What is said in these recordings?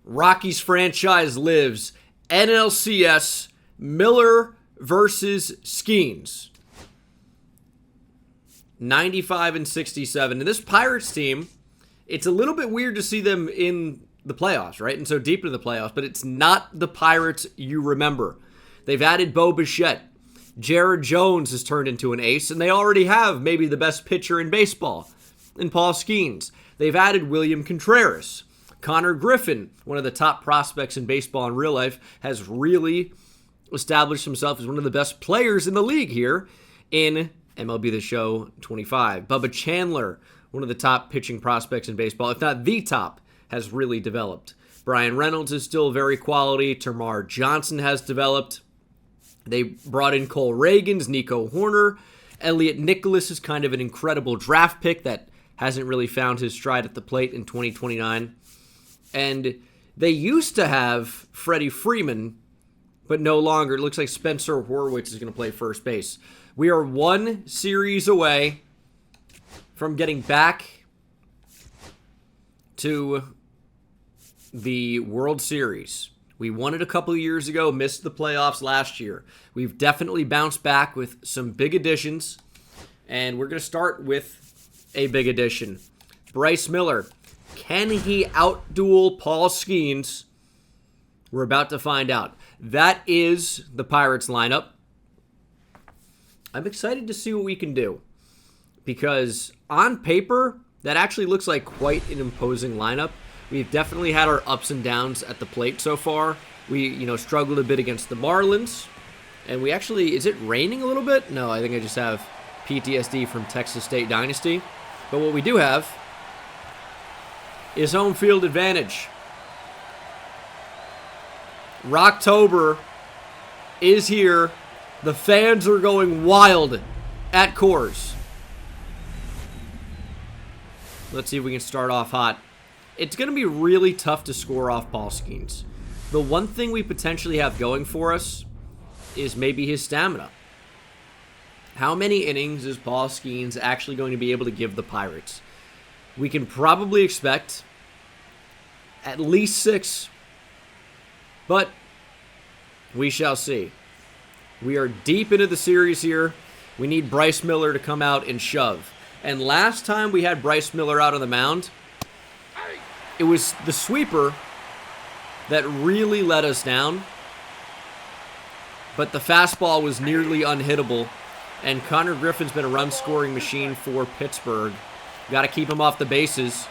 Rockies franchise lives. NLCS, Miller versus Skeens. 95 and 67. And this Pirates team, it's a little bit weird to see them in the playoffs, right? And so deep into the playoffs, but it's not the Pirates you remember. They've added Bo Bichette. Jared Jones has turned into an ace, and they already have maybe the best pitcher in baseball in Paul Skeens. They've added William Contreras. Connor Griffin, one of the top prospects in baseball in real life, has really established himself as one of the best players in the league here in MLB The Show 25. Bubba Chandler, one of the top pitching prospects in baseball, if not the top, has really developed. Brian Reynolds is still very quality. Tamar Johnson has developed. They brought in Cole Reagans, Nico Horner. Elliot Nicholas is kind of an incredible draft pick that hasn't really found his stride at the plate in 2029. And they used to have Freddie Freeman, but no longer. It looks like Spencer Horwitz is going to play first base. We are one series away from getting back to the World Series. We won it a couple of years ago, missed the playoffs last year. We've definitely bounced back with some big additions, and we're going to start with a big addition. Bryce Miller. Can he outduel Paul Skeens? We're about to find out. That is the Pirates lineup. I'm excited to see what we can do, because on paper, that actually looks like quite an imposing lineup. We've definitely had our ups and downs at the plate so far. We, struggled a bit against the Marlins. And we actually, is it raining a little bit? No, I think I just have PTSD from Texas State Dynasty. But what we do have is home field advantage. Rocktober is here. The fans are going wild at Coors. Let's see if we can start off hot. It's going to be really tough to score off Paul Skeens. The one thing we potentially have going for us is maybe his stamina. How many innings is Paul Skeens actually going to be able to give the Pirates? We can probably expect at least 6, but we shall see. We are deep into the series here. We need Bryce Miller to come out and shove. And last time we had Bryce Miller out on the mound, it was the sweeper that really let us down. But the fastball was nearly unhittable. And Connor Griffin's been a run-scoring machine for Pittsburgh. Got to keep him off the bases.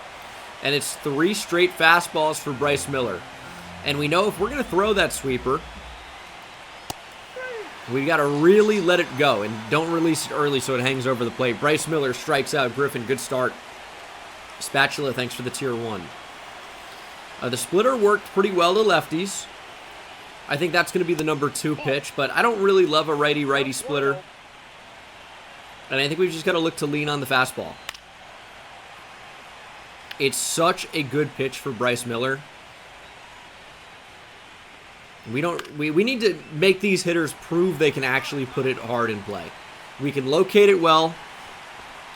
And it's 3 straight fastballs for Bryce Miller. And we know if we're going to throw that sweeper, we got to really let it go and don't release it early so it hangs over the plate. Bryce Miller strikes out Griffin. Good start. Spatula, thanks for the tier 1. The splitter worked pretty well to lefties. I think that's going to be the number 2 pitch, but I don't really love a righty-righty splitter. And I think we've just got to look to lean on the fastball. It's such a good pitch for Bryce Miller. We need to make these hitters prove they can actually put it hard in play. We can locate it well.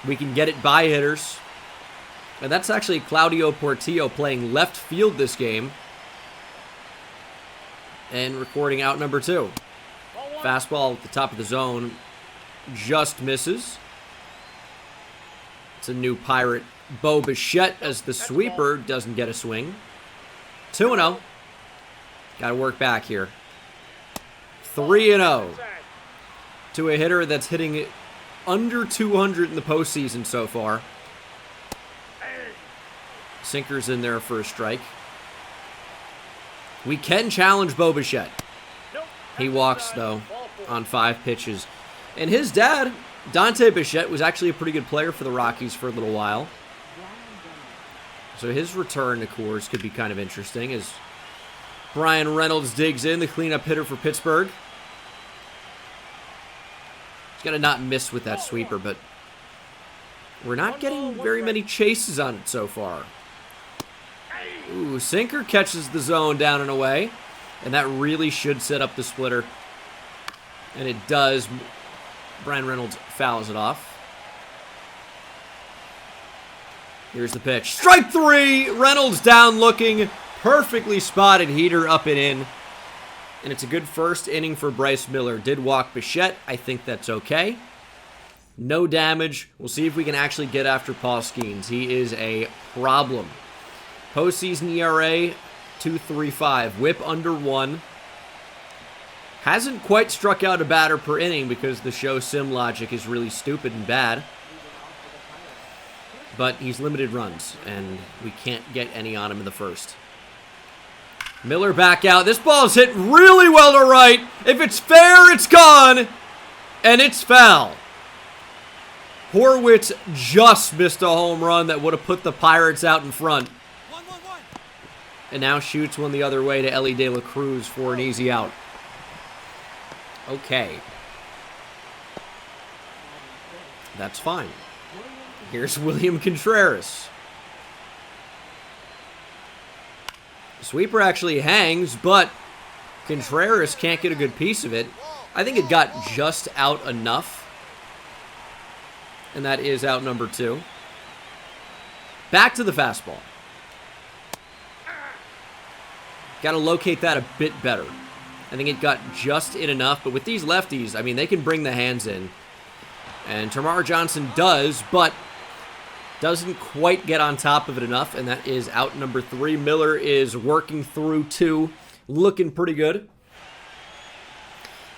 We can get it by hitters. And that's actually Claudio Portillo playing left field this game. And recording out number 2. Fastball at the top of the zone just misses. It's a new Pirate. Bo Bichette as the sweeper doesn't get a swing. 2-0. Got to work back here. 3-0 to a hitter that's hitting under 200 in the postseason so far. Sinker's in there for a strike. We can challenge Bo Bichette. He walks, though, on 5 pitches. And his dad, Dante Bichette, was actually a pretty good player for the Rockies for a little while. So his return to Coors could be kind of interesting as Brian Reynolds digs in, the cleanup hitter for Pittsburgh. He's got to not miss with that sweeper, but we're not getting very many chases on it so far. Ooh, sinker catches the zone down and away, and that really should set up the splitter. And it does. Brian Reynolds fouls it off. Here's the pitch. Strike 3! Reynolds down looking. Perfectly spotted heater up and in. And it's a good first inning for Bryce Miller. Did walk Bichette. I think that's okay. No damage. We'll see if we can actually get after Paul Skeens. He is a problem. Postseason ERA, 2.35. Whip under 1. Hasn't quite struck out a batter per inning because the show sim logic is really stupid and bad. But he's limited runs, and we can't get any on him in the first. Miller back out. This ball's hit really well to right. If it's fair, it's gone. And it's foul. Horwitz just missed a home run that would have put the Pirates out in front. And now shoots one the other way to Ellie De La Cruz for an easy out. Okay. That's fine. Here's William Contreras. Sweeper actually hangs, but Contreras can't get a good piece of it. I think it got just out enough. And that is out number 2. Back to the fastball. Got to locate that a bit better. I think it got just in enough, but with these lefties, I mean, they can bring the hands in. And Termarr Johnson does, but doesn't quite get on top of it enough, and that is out number 3. Miller is working through 2, looking pretty good.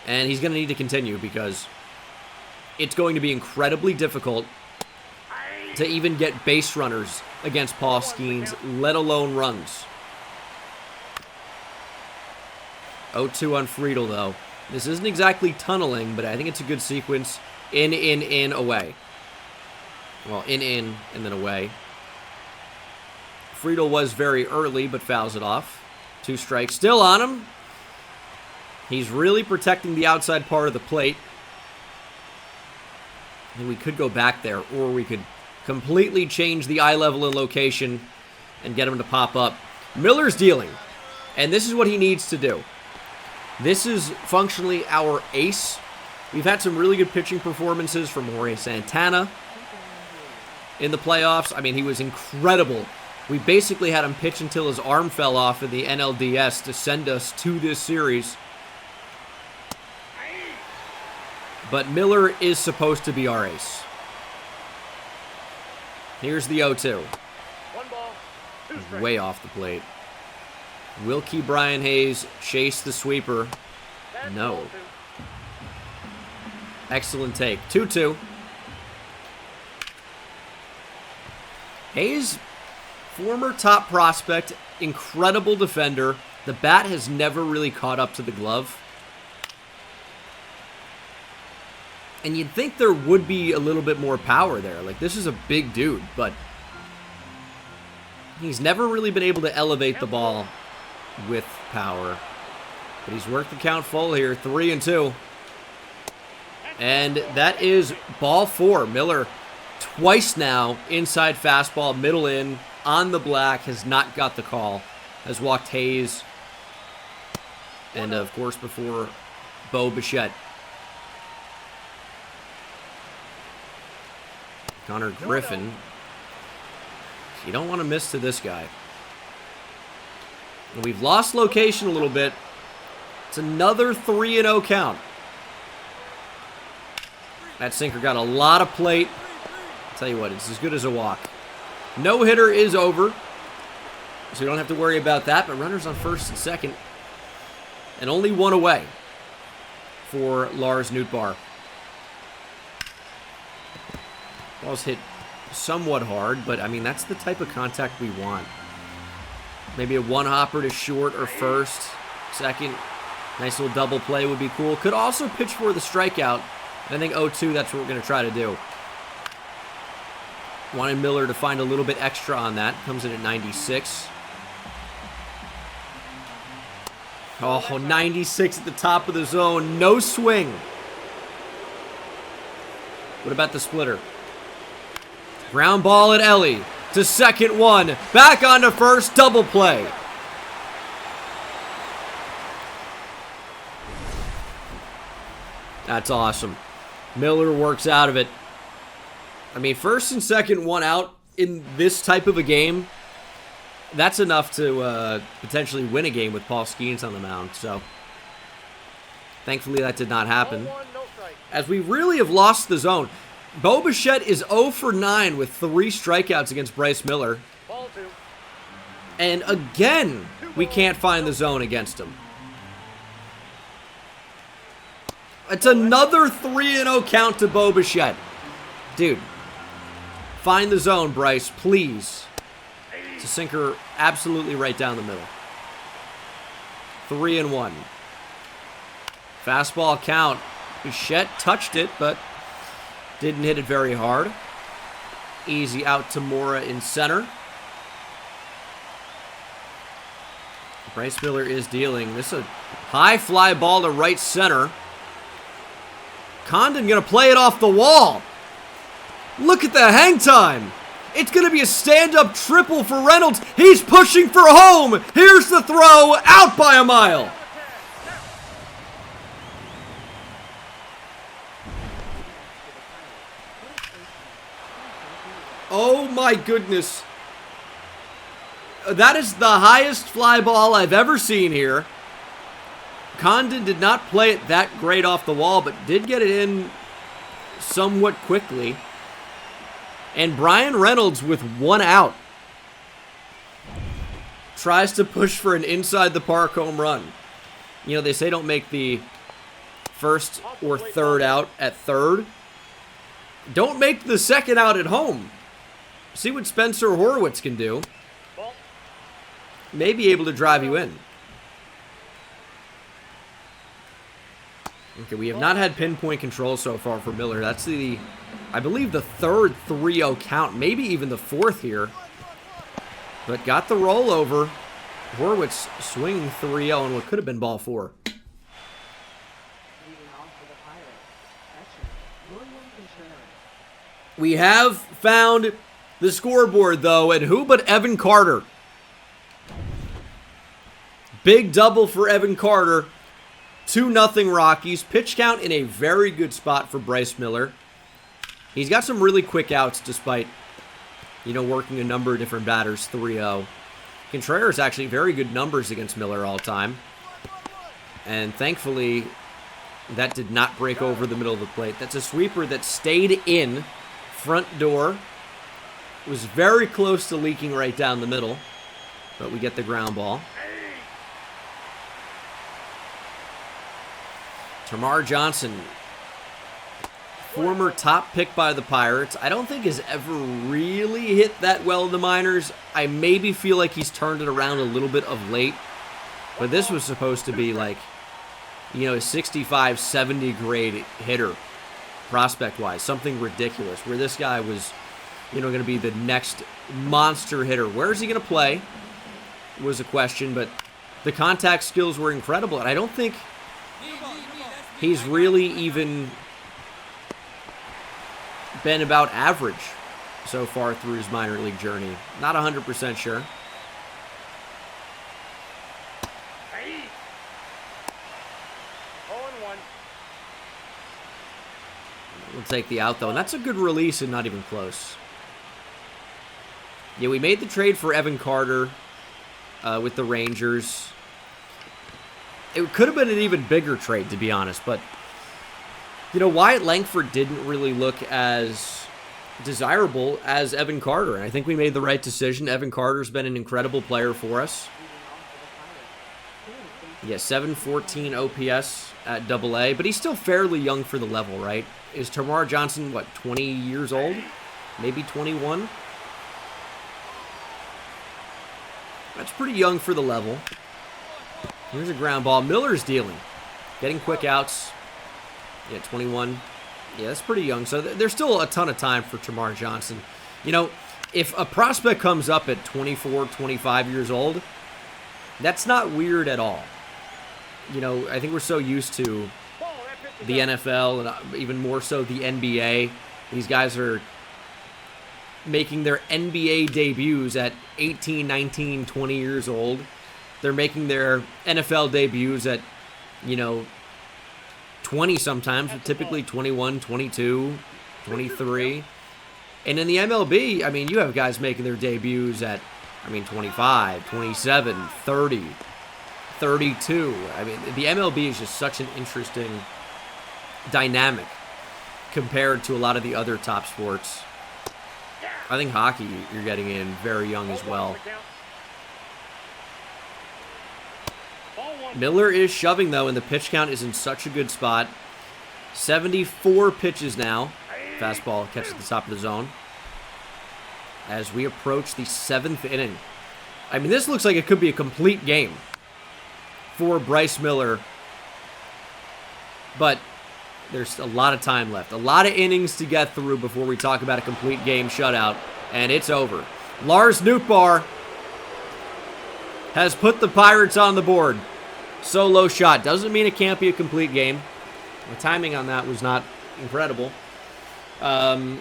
And he's going to need to continue because it's going to be incredibly difficult to even get base runners against Paul Skeens, let alone runs. 0-2 on Friedel, though. This isn't exactly tunneling, but I think it's a good sequence. In, away. Well, in, and then away. Friedel was very early, but fouls it off. 2 strikes still on him. He's really protecting the outside part of the plate. And we could go back there, or we could completely change the eye level and location and get him to pop up. Miller's dealing, and this is what he needs to do. This is functionally our ace. We've had some really good pitching performances from Jorge Santana in the playoffs. I mean, he was incredible. We basically had him pitch until his arm fell off in the NLDS to send us to this series. But Miller is supposed to be our ace. Here's the 0-2. Way off the plate. Will Brian Hayes chase the sweeper? No. Excellent take. 2-2. Hayes, former top prospect, incredible defender. The bat has never really caught up to the glove. And you'd think there would be a little bit more power there. Like, this is a big dude, but he's never really been able to elevate the ball with power. But he's worked the count full here. 3-2. And that is ball 4. Miller twice now inside fastball, middle in, on the black, has not got the call. Has walked Hayes. And, of course, before Bo Bichette. Connor Griffin. You don't want to miss to this guy. And we've lost location a little bit. It's another 3-0 count. That sinker got a lot of plate. I'll tell you what, it's as good as a walk. No hitter is over, so we don't have to worry about that. But runners on first and second. And only 1 away for Lars Nootbaar. Ball's hit somewhat hard, but I mean, that's the type of contact we want. Maybe a one-hopper to short or first, second. Nice little double play would be cool. Could also pitch for the strikeout. And I think 0-2, that's what we're going to try to do. Wanted Miller to find a little bit extra on that. Comes in at 96. Oh, 96 at the top of the zone. No swing. What about the splitter? Ground ball at Ellie. To second one. Back onto first. Double play. That's awesome. Miller works out of it. I mean, first and second, 1 out in this type of a game. that's enough to potentially win a game with Paul Skeens on the mound. So thankfully that did not happen. As we really have lost the zone. Bo Bichette is 0 for 9 with 3 strikeouts against Bryce Miller. And again, we can't find the zone against him. It's another 3-0 count to Bo Bichette. Dude, find the zone, Bryce, please. It's a sinker absolutely right down the middle. 3-1. Fastball count. Bichette touched it, but didn't hit it very hard. Easy out to Mora in center. Bryce Miller is dealing. This is a high fly ball to right center. Condon going to play it off the wall. Look at the hang time. It's going to be a stand-up triple for Reynolds. He's pushing for home. Here's the throw, out by a mile. Oh my goodness. That is the highest fly ball I've ever seen here. Condon did not play it that great off the wall, but did get it in somewhat quickly. And Brian Reynolds with 1 out tries to push for an inside the park home run. You know, they say don't make the first or third out at third. Don't make the second out at home. See what Spencer Horwitz can do. May be able to drive you in. Okay, we have not had pinpoint control so far for Miller. That's I believe the third 3-0 count, maybe even the fourth here. But got the rollover. Horwitz swinging 3-0 on what could have been ball 4. We have found the scoreboard, though, and who but Evan Carter. Big double for Evan Carter. 2-0 Rockies. Pitch count in a very good spot for Bryce Miller. He's got some really quick outs despite, you know, working a number of different batters. 3-0. Contreras actually very good numbers against Miller all time. And thankfully, that did not break over the middle of the plate. That's a sweeper that stayed in. Front door. Was very close to leaking right down the middle. But we get the ground ball. Tamar Johnson, former top pick by the Pirates. I don't think has ever really hit that well in the minors. I maybe feel like he's turned it around a little bit of late. But this was supposed to be like, you know, a 65, 70 grade hitter, prospect-wise. Something ridiculous, where this guy was, you know, going to be the next monster hitter. Where is he going to play was a question, but the contact skills were incredible. And I don't think he's really even been about average so far through his minor league journey. Not 100% sure. We'll take the out, though. And that's a good release and not even close. Yeah, we made the trade for Evan Carter with the Rangers. It could have been an even bigger trade, to be honest. But, you know, Wyatt Langford didn't really look as desirable as Evan Carter. And I think we made the right decision. Evan Carter's been an incredible player for us. Yeah, 714 OPS at AA. But he's still fairly young for the level, right? Is Tamar Johnson, what, 20 years old? Maybe 21? That's pretty young for the level. Here's a ground ball. Miller's dealing. Getting quick outs. Yeah, 21. Yeah, that's pretty young. So there's still a ton of time for Tamar Johnson. You know, if a prospect comes up at 24, 25 years old, that's not weird at all. You know, I think we're so used to the NFL and even more so the NBA. These guys are making their NBA debuts at 18, 19, 20 years old. They're making their NFL debuts at, you know, 20 sometimes, but typically 21, 22, 23. And in the MLB, I mean, you have guys making their debuts at I mean, 25, 27, 30, 32. I mean, the MLB is just such an interesting dynamic compared to a lot of the other top sports. I think hockey, you're getting in very young as well. Miller is shoving, though, and the pitch count is in such a good spot. 74 pitches now. Fastball catches the top of the zone. As we approach the 7th inning. I mean, this looks like it could be a complete game for Bryce Miller. But there's a lot of time left. A lot of innings to get through before we talk about a complete game shutout. And it's over. Lars Nootbaar has put the Pirates on the board. Solo shot. Doesn't mean it can't be a complete game. The timing on that was not incredible. But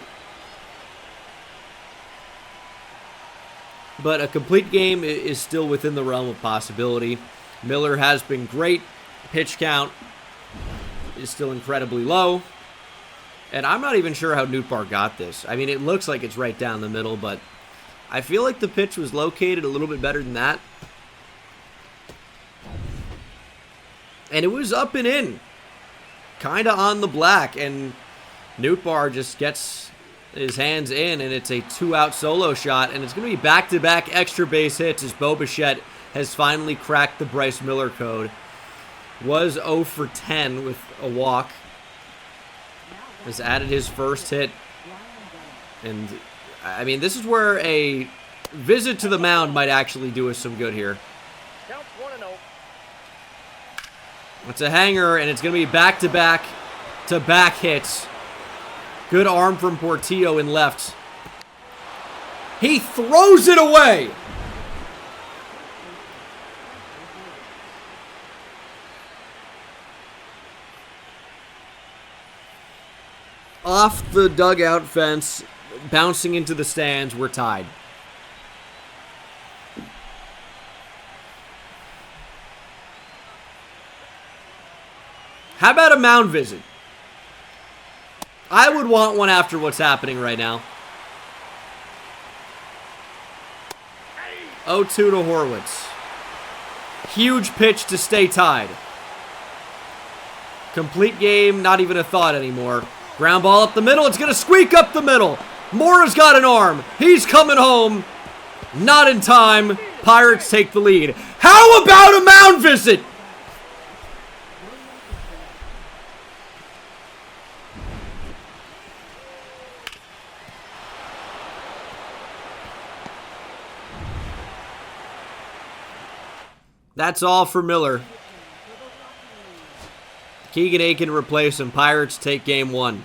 a complete game is still within the realm of possibility. Miller has been great. Pitch count is still incredibly low. And I'm not even sure how Nootbaar got this. I mean, it looks like it's right down the middle, but I feel like the pitch was located a little bit better than that. And it was up and in. Kind of on the black. And Nootbaar just gets his hands in, and it's a 2-out solo shot. And it's going to be back-to-back extra base hits as Bo Bichette has finally cracked the Bryce Miller code. Was 0 for 10 with a walk. Has added his first hit. And, I mean, this is where a visit to the mound might actually do us some good here. It's a hanger, and it's going to be back-to-back hits. Good arm from Portillo in left. He throws it away! Off the dugout fence, bouncing into the stands, we're tied. How about a mound visit? I would want one after what's happening right now. 0-2 to Horwitz. Huge pitch to stay tied. Complete game, not even a thought anymore. Ground ball up the middle. It's going to squeak up the middle. Mora's got an arm. He's coming home. Not in time. Pirates take the lead. How about a mound visit? That's all for Miller. Keegan Aiken to replace him. Pirates take game 1.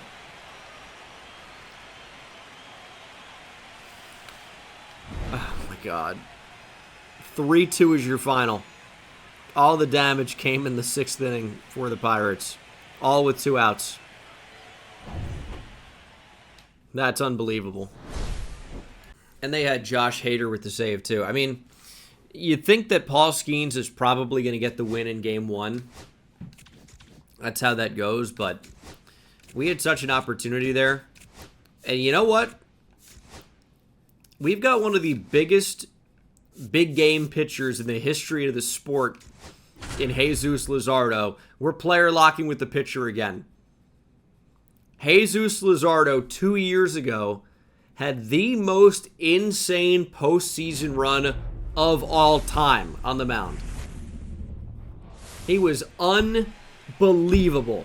Oh my God. 3-2 is your final. All the damage came in the 6th inning for the Pirates. All with 2 outs. That's unbelievable. And they had Josh Hader with the save too. I mean, you'd think that Paul Skeens is probably going to get the win in game 1. That's how that goes, but we had such an opportunity there. And you know what? We've got one of the biggest big game pitchers in the history of the sport in Jesus Luzardo. We're player locking with the pitcher again. Jesus Luzardo 2 years ago had the most insane postseason run of all time on the mound. He was unbelievable.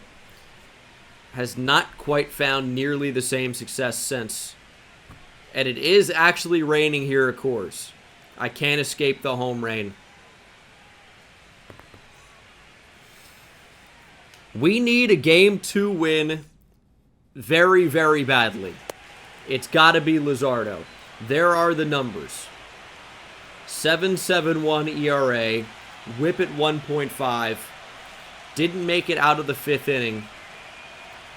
Has not quite found nearly the same success since. And it is actually raining here at Coors. I can't escape the home rain. We need a Game 2 win very, very badly. It's got to be Luzardo. There are the numbers. 7.71 ERA, whip at 1.5. Didn't make it out of the 5th inning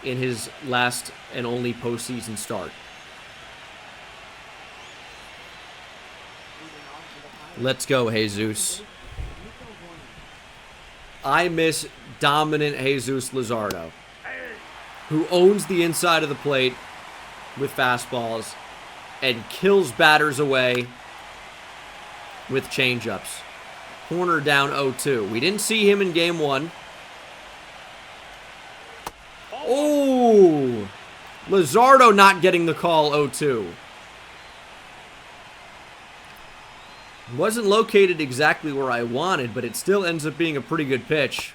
in his last and only postseason start. Let's go, Jesus. I miss dominant Jesus Luzardo, who owns the inside of the plate with fastballs and kills batters away with changeups. Corner down 0-2. We didn't see him in game 1. Oh! Luzardo not getting the call 0-2. Wasn't located exactly where I wanted, but it still ends up being a pretty good pitch.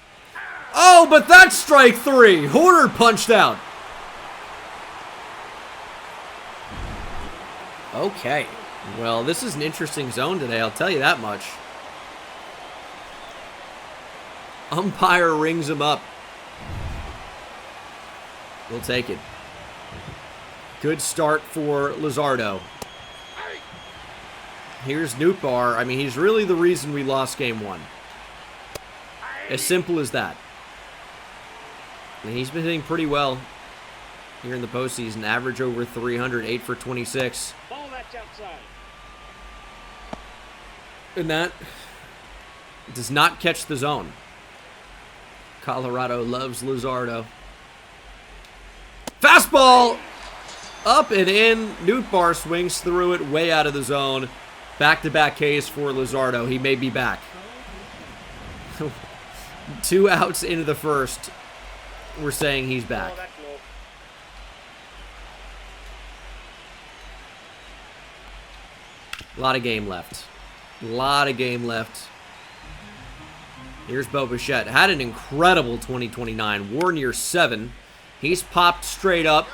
Oh, but that's strike 3. Horner punched out. Okay. Well, this is an interesting zone today, I'll tell you that much. Umpire rings him up. We'll take it. Good start for Luzardo. Here's Nootbaar. I mean, he's really the reason we lost game 1. As simple as that. And he's been hitting pretty well here in the postseason. Average over 300, 8 for 26. Ball that's outside. And that does not catch the zone. Colorado loves Luzardo. Fastball! Up and in. Nootbaar swings through it, way out of the zone. Back-to-back Ks for Luzardo. He may be back. 2 outs into the first. We're saying he's back. A lot of game left. A lot of game left. Here's Bo Bichette. Had an incredible 2029. War near 7. He's popped straight up.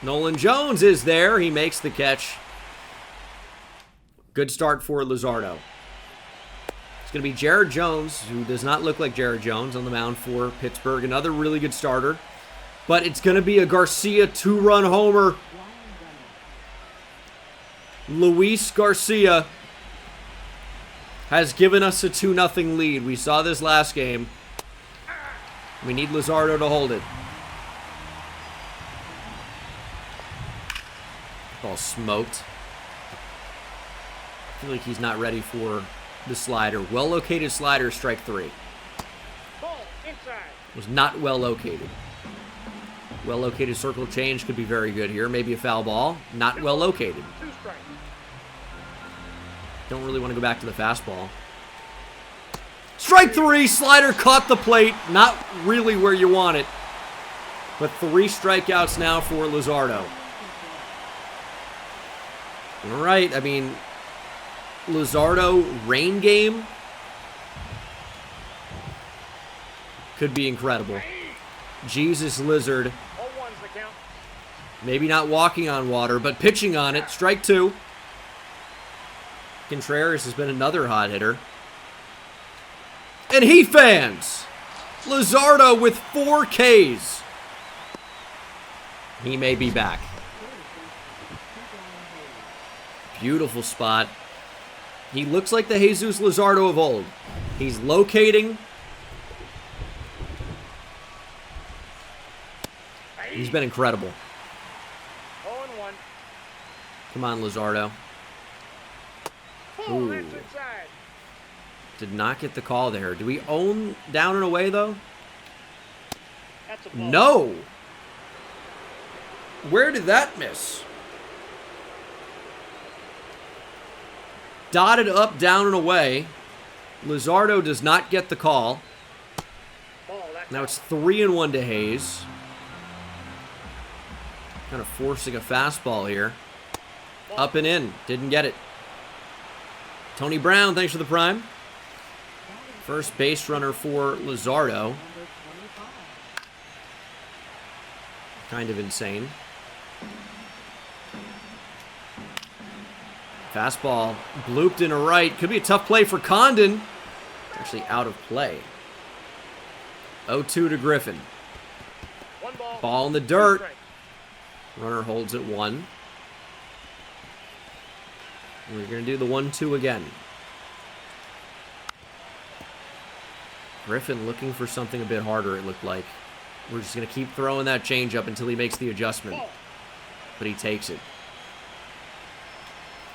Nolan Jones is there. He makes the catch. Good start for Luzardo. It's going to be Jared Jones, who does not look like Jared Jones, on the mound for Pittsburgh. Another really good starter. But it's going to be a Garcia 2-run homer. Luis Garcia has given us a 2-0 lead. We saw this last game. We need Luzardo to hold it. Ball smoked. I feel like he's not ready for the slider. Well-located slider, strike 3. Ball inside. Was not well-located. Well-located circle change could be very good here. Maybe a foul ball. Not well-located. 2 strikes. Don't really want to go back to the fastball. Strike 3, slider caught the plate. Not really where you want it. But 3 strikeouts now for Luzardo. All right, I mean, Luzardo rain game could be incredible. Jesus Lizard. 0-1's the count. Maybe not walking on water, but pitching on it. Strike 2. Contreras has been another hot hitter. And he fans. Luzardo with 4 Ks. He may be back. Beautiful spot. He looks like the Jesus Luzardo of old. He's locating. He's been incredible. 0-1. Come on, Luzardo. Ball Ooh. that's inside. Did not get the call there. Do we own down and away, though? That's a ball. No. Where did that miss? Dotted up, down, and away. Luzardo does not get the call. Ball that's Now it's 3-1 to Hayes. Kind of forcing a fastball here. Up and in. Didn't get it. Tony Brown, thanks for the prime. First base runner for Luzardo. Kind of insane. Fastball blooped in a right. Could be a tough play for Condon. Actually out of play. 0-2 to Griffin. 1 ball. Ball in the 2 dirt. strikes. Runner holds at 1. We're going to do the 1-2 again. Griffin looking for something a bit harder, it looked like. We're just going to keep throwing that changeup until he makes the adjustment. Ball. But he takes it.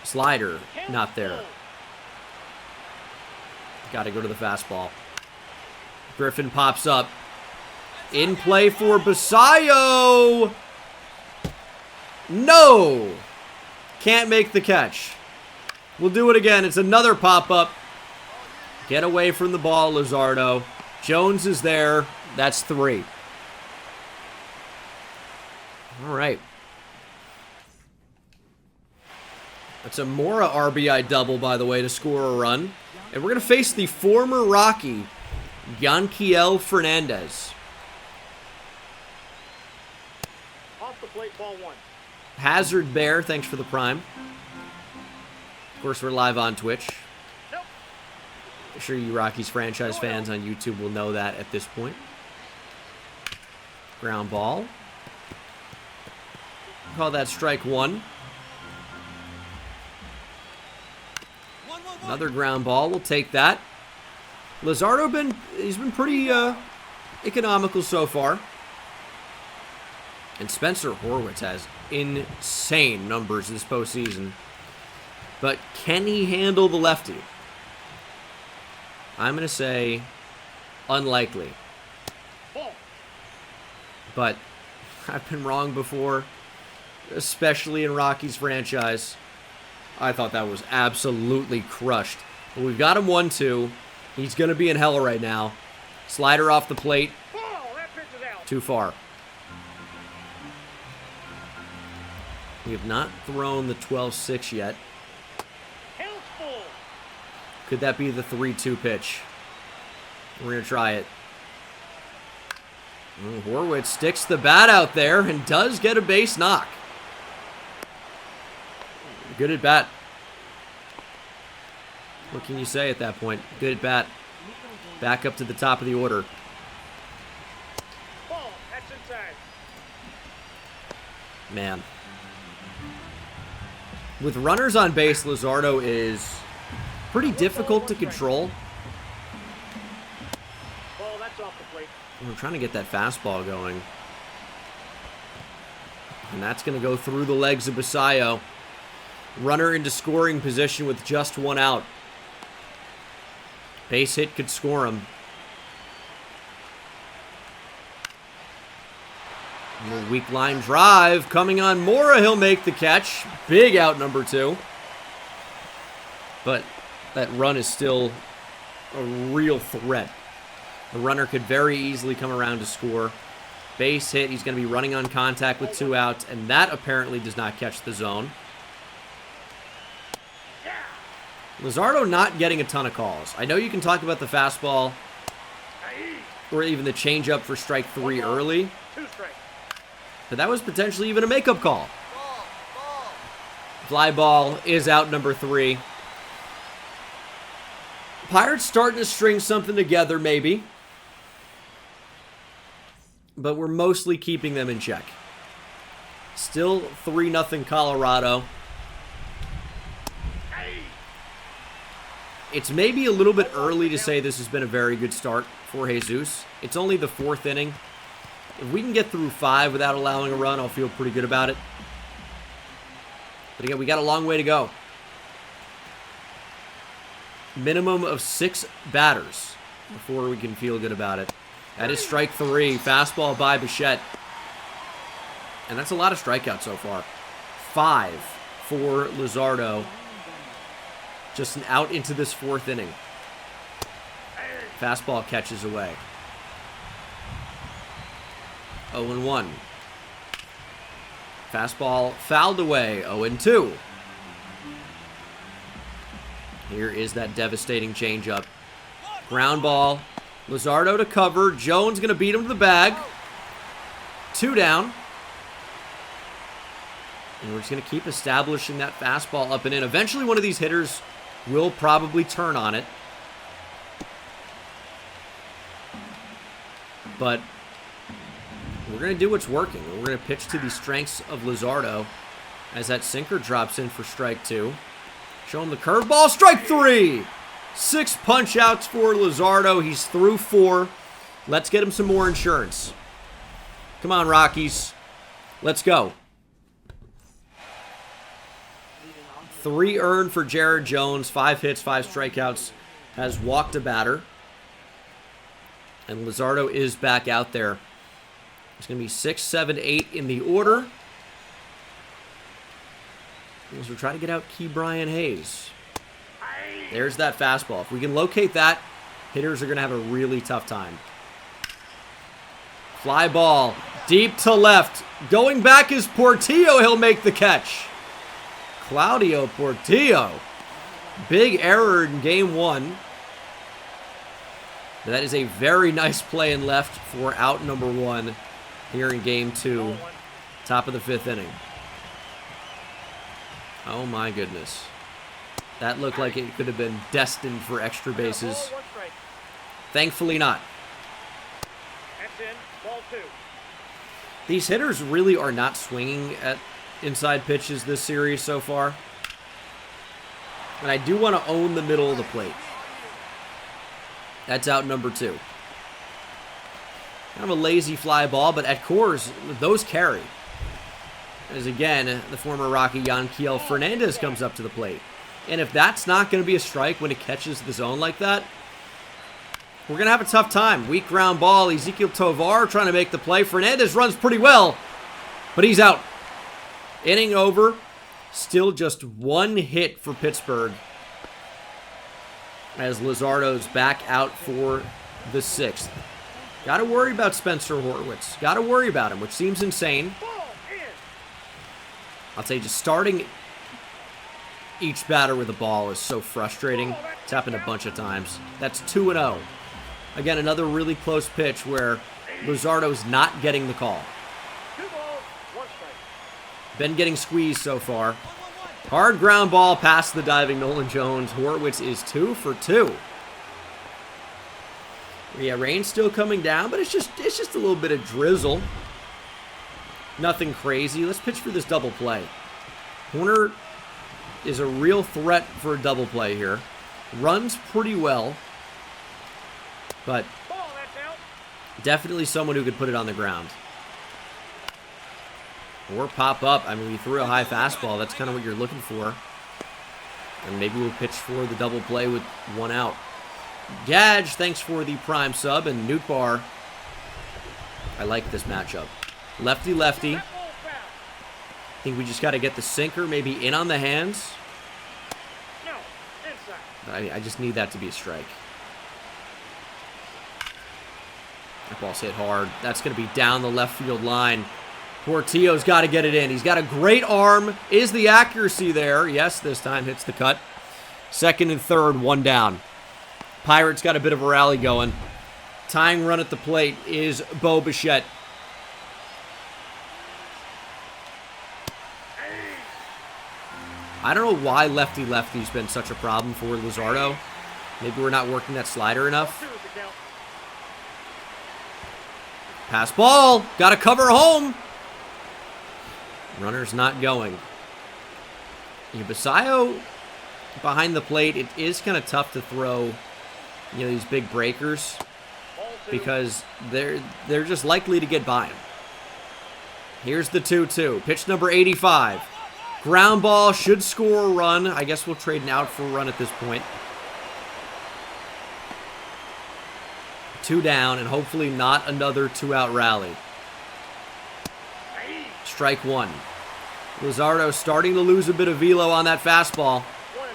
Slider, not there. Got to go to the fastball. Griffin pops up. In play for Basayo. No! Can't make the catch. We'll do it again. It's another pop-up. Get away from the ball, Luzardo. Jones is there. That's 3. All right. That's a Mora RBI double, by the way, to score a run. And we're going to face the former Rocky, Yanquiel Fernandez. Off the plate, ball 1. Hazard Bear, thanks for the prime. Of course, we're live on Twitch. Nope. I'm sure you Rockies franchise fans on YouTube will know that at this point. Ground ball. Call that strike 1. Another ground ball. We'll take that. Luzardo he's been pretty economical so far. And Spencer Horwitz has insane numbers this postseason. But can he handle the lefty? I'm going to say unlikely. Ball. But I've been wrong before, especially in Rockies franchise. I thought that was absolutely crushed. But we've got him 1-2. He's going to be in hell right now. Slider off the plate. Ball. That pitch is out. Too far. We have not thrown the 12-6 yet. Hell's full. Could that be the 3-2 pitch? We're going to try it. Horwitz sticks the bat out there and does get a base knock. Good at bat. What can you say at that point? Good at bat. Back up to the top of the order. Ball. That's inside. Man. With runners on base, Luzardo is pretty difficult to control. Ball. That's off the plate. We're trying to get that fastball going. And that's going to go through the legs of Basayo. Runner into scoring position with just 1 out. Base hit could score him. A little weak line drive coming on Mora. He'll make the catch. Big out number 2. But that run is still a real threat. The runner could very easily come around to score. Base hit. He's going to be running on contact with 2 outs. And that apparently does not catch the zone. Luzardo not getting a ton of calls. I know you can talk about the fastball or even the changeup for strike 3 early. 2 strikes. But that was potentially even a makeup call. Fly ball is out number 3. Pirates starting to string something together maybe. But we're mostly keeping them in check. Still 3-0 Colorado. It's maybe a little bit early to say this has been a very good start for Jesus. It's only the 4th inning. If we can get through 5 without allowing a run, I'll feel pretty good about it. But again, we got a long way to go. Minimum of 6 batters before we can feel good about it. That is strike 3. Fastball by Bichette. And that's a lot of strikeouts so far. 5 for Luzardo. Just an out into this 4th inning. Fastball catches away. 0-1. Fastball fouled away. 0-2. Here is that devastating changeup. Ground ball. Luzardo to cover. Jones going to beat him to the bag. 2 down. And we're just going to keep establishing that fastball up and in. Eventually one of these hitters will probably turn on it. But we're going to do what's working. We're going to pitch to the strengths of Luzardo as that sinker drops in for strike 2. Show him the curveball. Strike 3. 6 punch outs for Luzardo. He's through 4. Let's get him some more insurance. Come on, Rockies. Let's go. 3 earned for Jared Jones. 5 hits, 5 strikeouts. Has walked a batter. And Luzardo is back out there. It's going to be 6, 7, 8 in the order. As we try to get out Key Brian Hayes. There's that fastball. If we can locate that, hitters are going to have a really tough time. Fly ball. Deep to left. Going back is Portillo. He'll make the catch. Claudio Portillo. Big error in game 1. That is a very nice play in left for out number 1 here in game 2. Top of the 5th inning. Oh my goodness. That looked like it could have been destined for extra bases. Thankfully not. That's in. Ball 2. These hitters really are not swinging at inside pitches this series so far. And I do want to own the middle of the plate. That's out number 2. Kind of a lazy fly ball, but at cores, those carry. As again, the former Rocky Yanquiel Fernandez comes up to the plate. And if that's not going to be a strike when it catches the zone like that, we're going to have a tough time. Weak ground ball. Ezekiel Tovar trying to make the play. Fernandez runs pretty well, but he's out. Inning over. Still just 1 hit for Pittsburgh as Luzardo's back out for the 6th. Got to worry about Spencer Horwitz. Got to worry about him, which seems insane. I'll tell you, just starting each batter with a ball is so frustrating. It's happened a bunch of times. That's 2-0. Again, another really close pitch where Luzardo's not getting the call. 2 balls, 1 strike. Been getting squeezed so far. Hard ground ball past the diving Nolan Jones. Horwitz is 2 for 2. Yeah, rain's still coming down, but it's just a little bit of drizzle. Nothing crazy. Let's pitch for this double play. Horner is a real threat for a double play here. Runs pretty well, but Ball, that's out. definitely someone who could put it on the ground. Or pop up. I mean, we threw a high fastball. That's kind of what you're looking for. And maybe we'll pitch for the double play with 1 out. Gadge, thanks for the prime sub. And Nootbar, I like this matchup. Lefty-lefty. That ball foul. I think we just got to get the sinker maybe in on the hands. No, inside. I just need that to be a strike. That ball's hit hard. That's going to be down the left field line. Portillo's got to get it in. He's got a great arm. Is the accuracy there? Yes, this time hits the cut. 2nd and 3rd, 1 down. Pirates got a bit of a rally going. Tying run at the plate is Bo Bichette. I don't know why lefty-lefty's been such a problem for Luzardo. Maybe we're not working that slider enough. 2 is the count. Pass ball. Got to cover home. Runner's not going. Basayo behind the plate, it is kind of tough to throw, these big breakers Ball 2. because they're just likely to get by him. Here's the 2-2. Pitch number 85. Ground ball, should score a run. I guess we'll trade an out for a run at this point. 2 down, and hopefully not another 2-out rally. Strike 1. Luzardo starting to lose a bit of velo on that fastball. 1-1.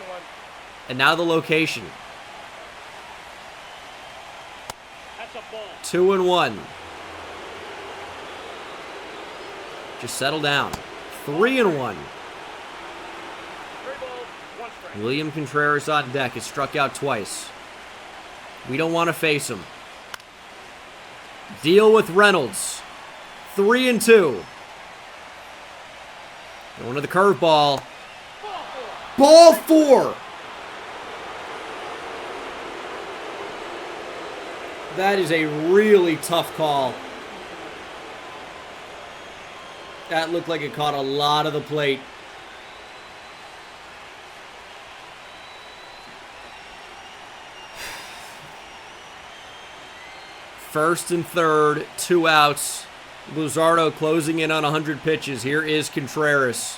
And now the location. That's a ball. 2-1. Just settle down. 3-1. 3 balls, 1 strike. William Contreras on deck has struck out twice. We don't want to face him. Deal with Reynolds. 3-2. Going to the curveball. Ball 4. That is a really tough call. That looked like it caught a lot of the plate. First and 3rd, 2 outs. Luzardo closing in on 100 pitches. Here is Contreras.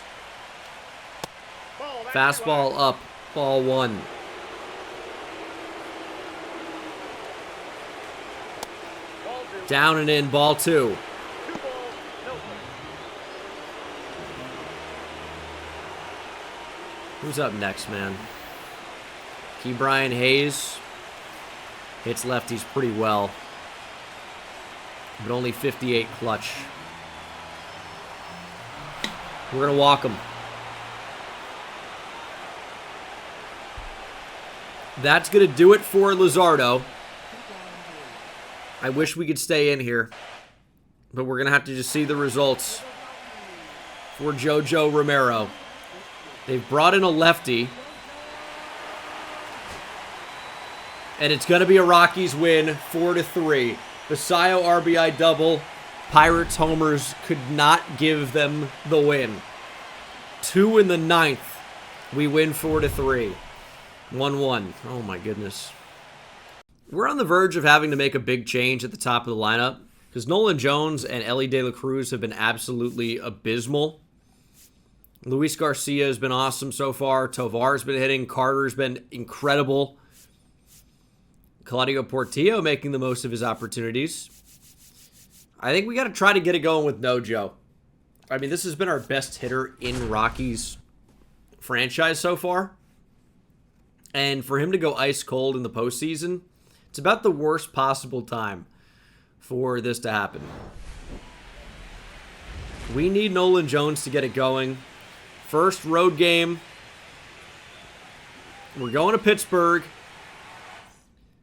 Ball, that's Fastball right. up, ball 1. Ball 2. Down and in, ball 2. 2 balls, no strike. Who's up next, man? Key Brian Hayes hits lefties pretty well, but only 58 clutch. We're going to walk him. That's going to do it for Luzardo. I wish we could stay in here, but we're going to have to just see the results for JoJo Romero. They've brought in a lefty, and it's going to be a Rockies win, 4-3. Basayo RBI double. Pirates homers could not give them the win. 2 in the 9th. We win 4-3. 1-1. Oh my goodness. We're on the verge of having to make a big change at the top of the lineup because Nolan Jones and Ellie De La Cruz have been absolutely abysmal. Luis Garcia has been awesome so far. Tovar's been hitting. Carter's been incredible. Claudio Portillo making the most of his opportunities. I think we got to try to get it going with Nojo. I mean, this has been our best hitter in Rockies franchise so far. And for him to go ice cold in the postseason, it's about the worst possible time for this to happen. We need Nolan Jones to get it going. First road game. We're going to Pittsburgh.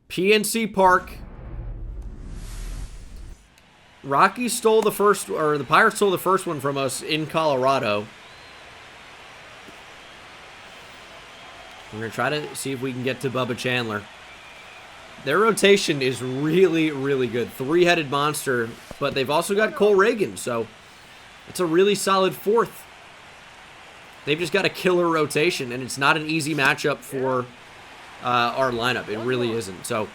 PNC Park. Rockies stole the first, or the Pirates stole the first one from us in Colorado. We're going to try to see if we can get to Bubba Chandler. Their rotation is really, really good. Three-headed monster, but they've also got Cole Reagan, so it's a really solid fourth. They've just got a killer rotation, and it's not an easy matchup for our lineup. It really isn't. So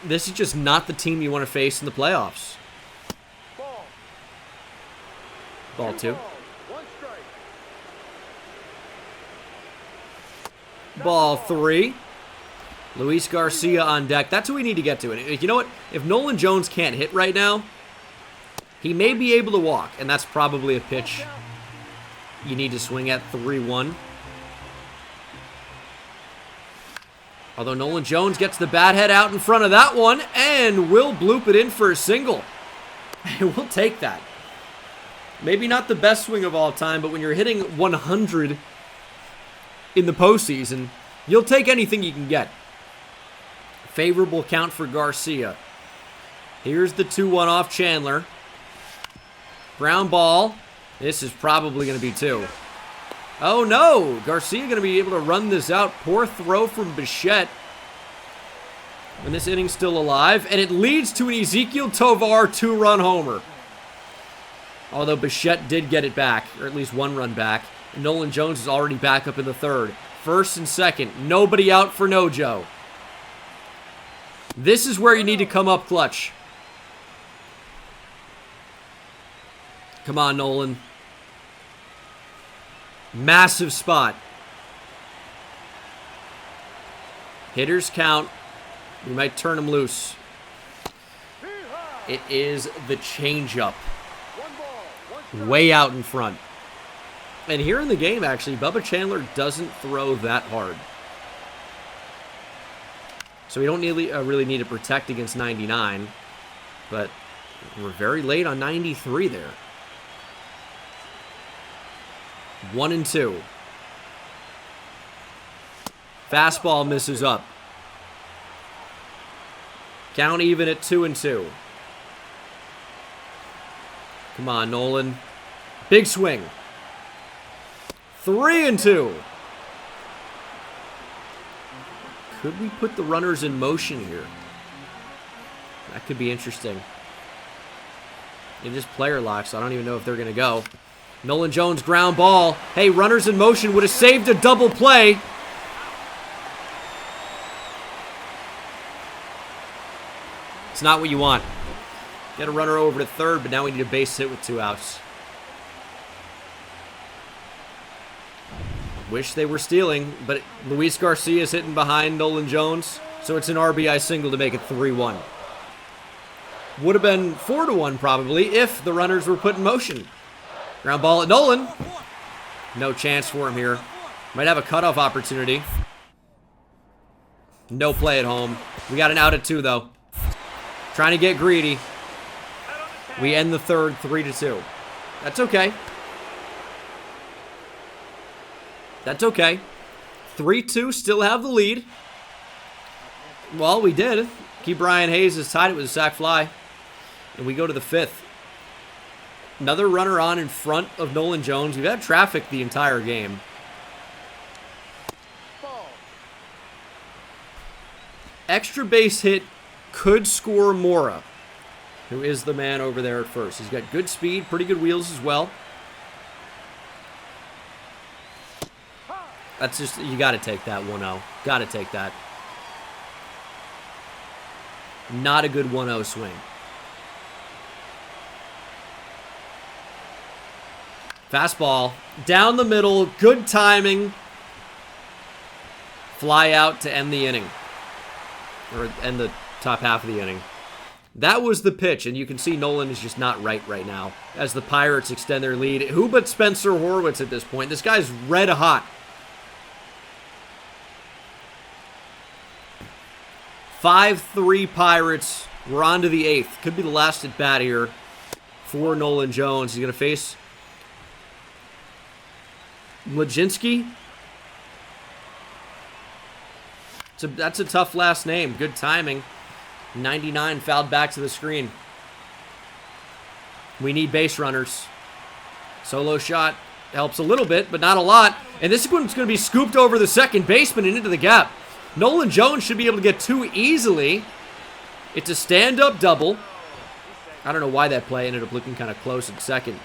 this is just not the team you want to face in the playoffs. Ball 2. Ball 3. Luis Garcia on deck. That's what we need to get to. And you know what? If Nolan Jones can't hit right now, he may be able to walk, and that's probably a pitch you need to swing at. 3-1. Although Nolan Jones gets the bat head out in front of that one and will bloop it in for a single. We'll take that. Maybe not the best swing of all time, but when you're hitting 100 in the postseason, you'll take anything you can get. Favorable count for Garcia. Here's the 2-1 off Chandler. Ground ball. This is probably going to be 2. Oh no! Garcia going to be able to run this out. Poor throw from Bichette. And this inning's still alive. And it leads to an Ezequiel Tovar 2-run homer. Although Bichette did get it back, or at least 1 run back. And Nolan Jones is already back up in the 3rd. First and second. Nobody out for Nojo. This is where you need to come up clutch. Come on, Nolan. Massive spot. Hitters count. We might turn him loose. It is the changeup. Way out in front. And here in the game, actually, Bubba Chandler doesn't throw that hard. So we don't really need to protect against 99. But we're very late on 93 there. 1-2. Fastball misses up. Count even at 2-2. Come on, Nolan. Big swing. 3-2. Could we put the runners in motion here? That could be interesting. It just player lock, so I don't even know if they're going to go. Nolan Jones ground ball. Hey, runners in motion would have saved a double play. It's not what you want. Get a runner over to 3rd, but now we need a base hit with 2 outs. Wish they were stealing, but Luis Garcia is hitting behind Nolan Jones, so it's an RBI single to make it 3-1. Would have been 4-1 probably if the runners were put in motion. Ground ball at Nolan. No chance for him here. Might have a cutoff opportunity. No play at home. We got an out at 2, though. Trying to get greedy. We end the third 3-2. That's okay. That's okay. 3-2, still have the lead. Well, we did. Key Brian Hayes has tied it with a sac fly. And we go to the 5th. Another runner on in front of Nolan Jones. We've had traffic the entire game. Extra base hit could score Mora, who is the man over there at first. He's got good speed, pretty good wheels as well. That's just, you got to take that 1-0. Got to take that. Not a good 1-0 swing. Fastball. Down the middle. Good timing. Fly out to end the inning. Or end the top half of the inning. That was the pitch, and you can see Nolan is just not right now as the Pirates extend their lead. Who but Spencer Horwitz at this point? This guy's red hot. 5-3 Pirates. We're on to the 8th. Could be the last at bat here for Nolan Jones. He's going to face Lajinski. That's a tough last name. Good timing. 99 fouled back to the screen. We need base runners. Solo shot helps a little bit, but not a lot. And this one's going to be scooped over the second baseman and into the gap. Nolan Jones should be able to get 2 easily. It's a stand-up double. I don't know why that play ended up looking kind of close at second.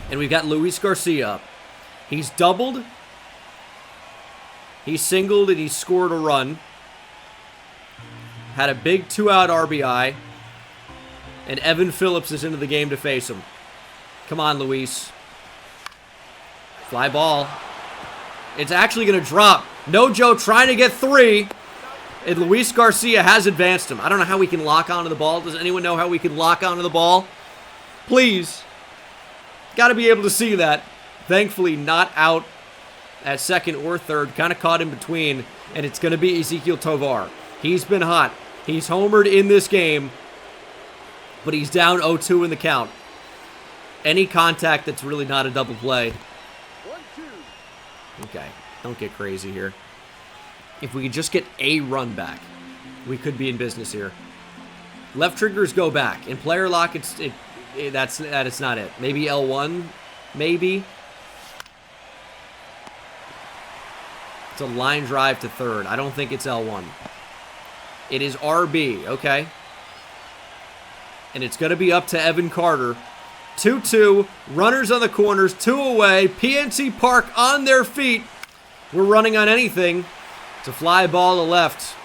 And we've got Luis Garcia up. He's doubled. He singled and he scored a run. Had a big 2-out RBI. And Evan Phillips is into the game to face him. Come on, Luis. Fly ball. It's actually going to drop. Nojo trying to get 3. And Luis Garcia has advanced him. I don't know how we can lock onto the ball. Does anyone know how we can lock onto the ball? Please. Got to be able to see that. Thankfully, not out at second or third. Kind of caught in between. And it's going to be Ezequiel Tovar. He's been hot. He's homered in this game. But he's down 0-2 in the count. Any contact that's really not a double play. Okay, don't get crazy here. If we could just get a run back, we could be in business here. Left triggers go back. In player lock, that's not it. Maybe L1, maybe. It's a line drive to third. I don't think it's L1. It is RB, okay. And it's going to be up to Evan Carter. 2-2, runners on the corners, 2 away. PNC Park on their feet. We're running on anything. It's a fly ball to left.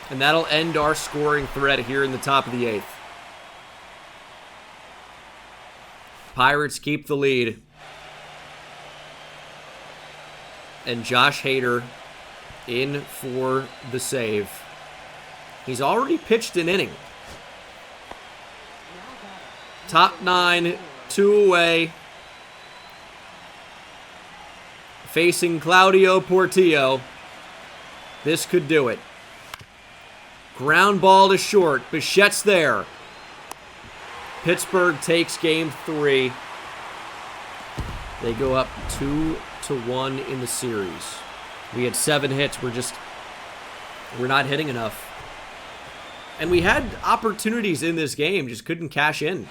And that'll end our scoring thread here in the top of the 8th. Pirates keep the lead. And Josh Hader in for the save. He's already pitched an inning. Top 9, 2 away. Facing Claudio Portillo. This could do it. Ground ball to short. Bichette's there. Pittsburgh takes game 3. They go up 2-1 in the series. We had 7 hits. We're not hitting enough. And we had opportunities in this game, just couldn't cash in.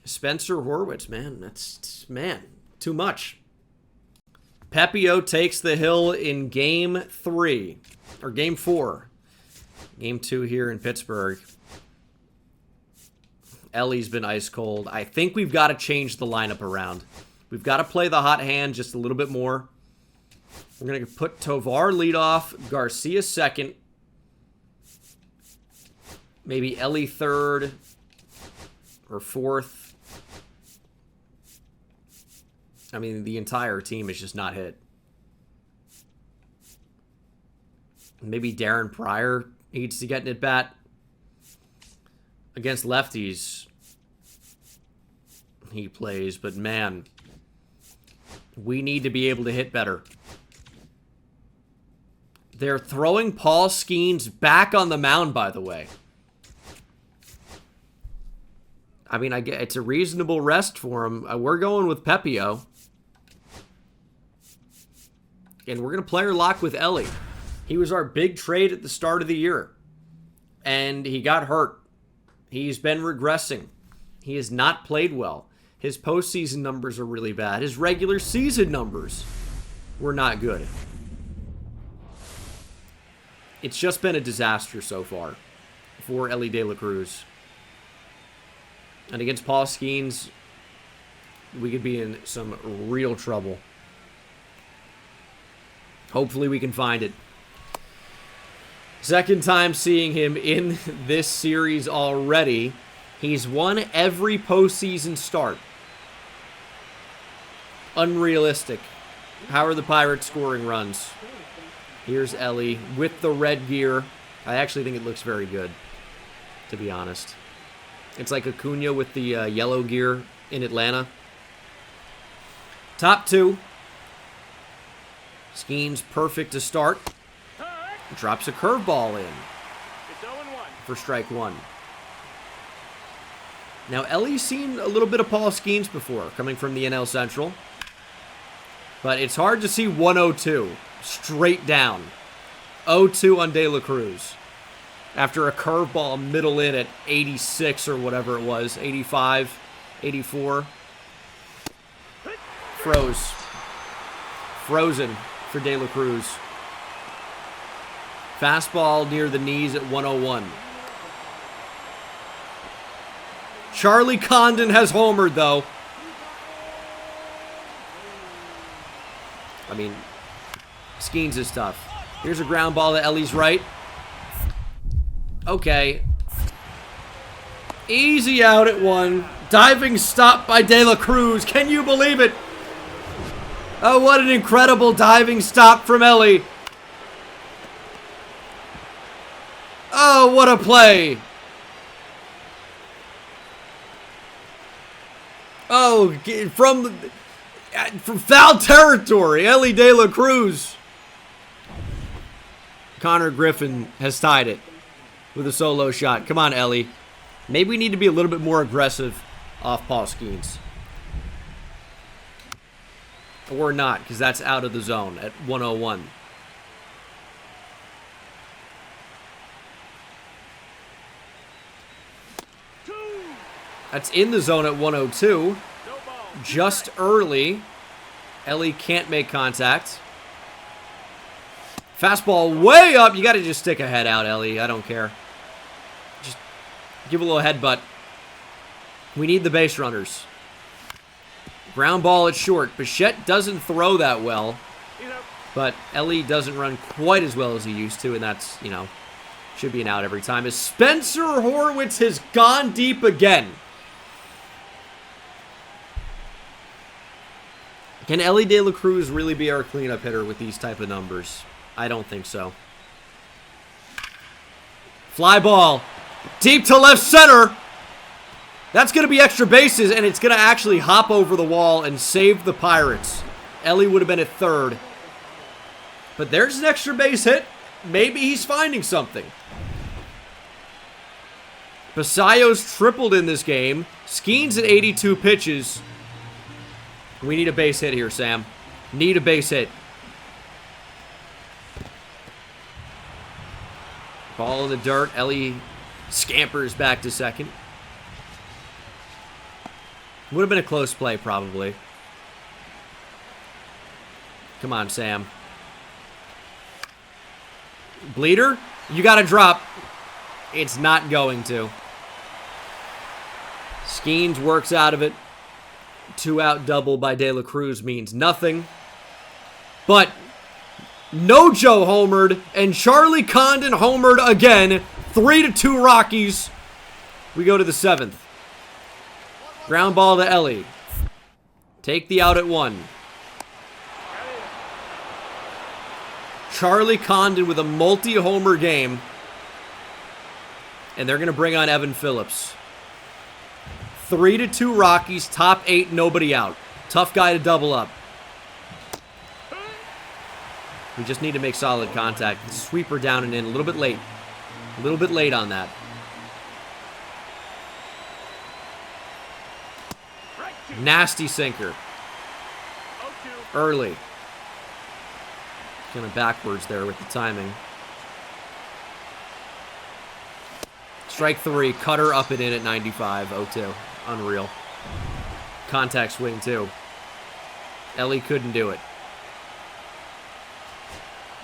Spencer Horwitz, man, too much. Pepio takes the hill in game 3, or game 4. Game 2 here in Pittsburgh. Ellie's been ice cold. I think we've got to change the lineup around. We've got to play the hot hand just a little bit more. We're going to put Tovar lead off, Garcia second, maybe Ellie third or fourth. I mean, the entire team is just not hit. Maybe Darren Pryor needs to get an at-bat. Against lefties, he plays, but man, We need to be able to hit better. They're throwing Paul Skeens back on the mound, by the way. I mean, I get it's a reasonable rest for him. We're going with Pepio. And we're going to player lock with Ellie. He was our big trade at the start of the year. And he got hurt. He's been regressing. He has not played well. His postseason numbers are really bad. His regular season numbers were not good. It's just been a disaster so far for Ellie De La Cruz. And against Paul Skeens, we could be in some real trouble. Hopefully we can find it. Second time seeing him in this series already. He's won every postseason start. Unrealistic. How are the Pirates scoring runs? Here's Ellie with the red gear. I actually think it looks very good, to be honest. It's like Acuna with the yellow gear in Atlanta. Top two. Skeens perfect to start. Drops a curveball in It's 0-1. for strike one. Now, Ellie's seen a little bit of Paul Skeens before, coming from the NL Central. But it's hard to see 102 straight down. 0-2 on De La Cruz. After a curveball middle in at 86 or whatever it was. 85, 84. Frozen for De La Cruz. Fastball near the knees at 101. Charlie Condon has homered, though. I mean, Skeens is tough. Here's a ground ball to Ellie's right. Okay. Easy out at one. Diving stop by De La Cruz. Can you believe it? Oh, what an incredible diving stop from Ellie. Oh, what a play. Oh, from foul territory, Ellie De La Cruz. Connor Griffin has tied it with a solo shot. Come on, Ellie. Maybe we need to be a little bit more aggressive off Paul Skeens. Or not, because that's out of the zone at 101. That's in the zone at 102. Just early. Ellie can't make contact. Fastball way up. You got to just stick a head out, Ellie. I don't care. Just give a little headbutt. We need the base runners. Ground ball at short. Bichette doesn't throw that well. But Ellie doesn't run quite as well as he used to. And that's, should be an out every time. As Spencer Horwitz has gone deep again. Can Ellie De La Cruz really be our cleanup hitter with these type of numbers? I don't think so. Fly ball. Deep to left center. That's going to be extra bases, and it's going to actually hop over the wall and save the Pirates. Ellie would have been at third. But there's an extra base hit. Maybe he's finding something. Basayo's tripled in this game. Skeens at 82 pitches. We need a base hit here, Sam. Need a base hit. Ball in the dirt. Ellie scampers back to second. Would have been a close play, probably. Come on, Sam. Bleeder, you got to drop. It's not going to. Skeens works out of it. 2-out double by De La Cruz means nothing. But Nojo homered and Charlie Condon homered again. 3-2 Rockies. We go to the 7th. Ground ball to Ellie. Take the out at 1. Charlie Condon with a multi-homer game. And they're going to bring on Evan Phillips. 3-2 Rockies, top 8, nobody out. Tough guy to double up. We just need to make solid contact. Sweeper down and in. A little bit late. A little bit late on that. Nasty sinker. Early. Kind of backwards there with the timing. Strike 3. Cutter up and in at 95. 0-2. Unreal. Contact swing, too. Ellie couldn't do it.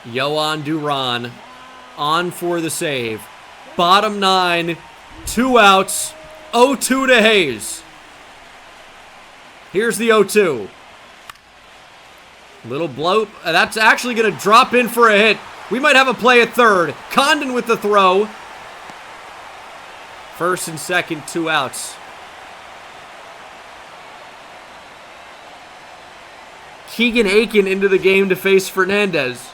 Yohan Duran on for the save. Bottom 9. 2 outs. 0-2 to Hayes. Here's the 0-2. Little blow. That's actually going to drop in for a hit. We might have a play at third. Condon with the throw. First and second, 2 outs. Keegan Aiken into the game to face Fernandez.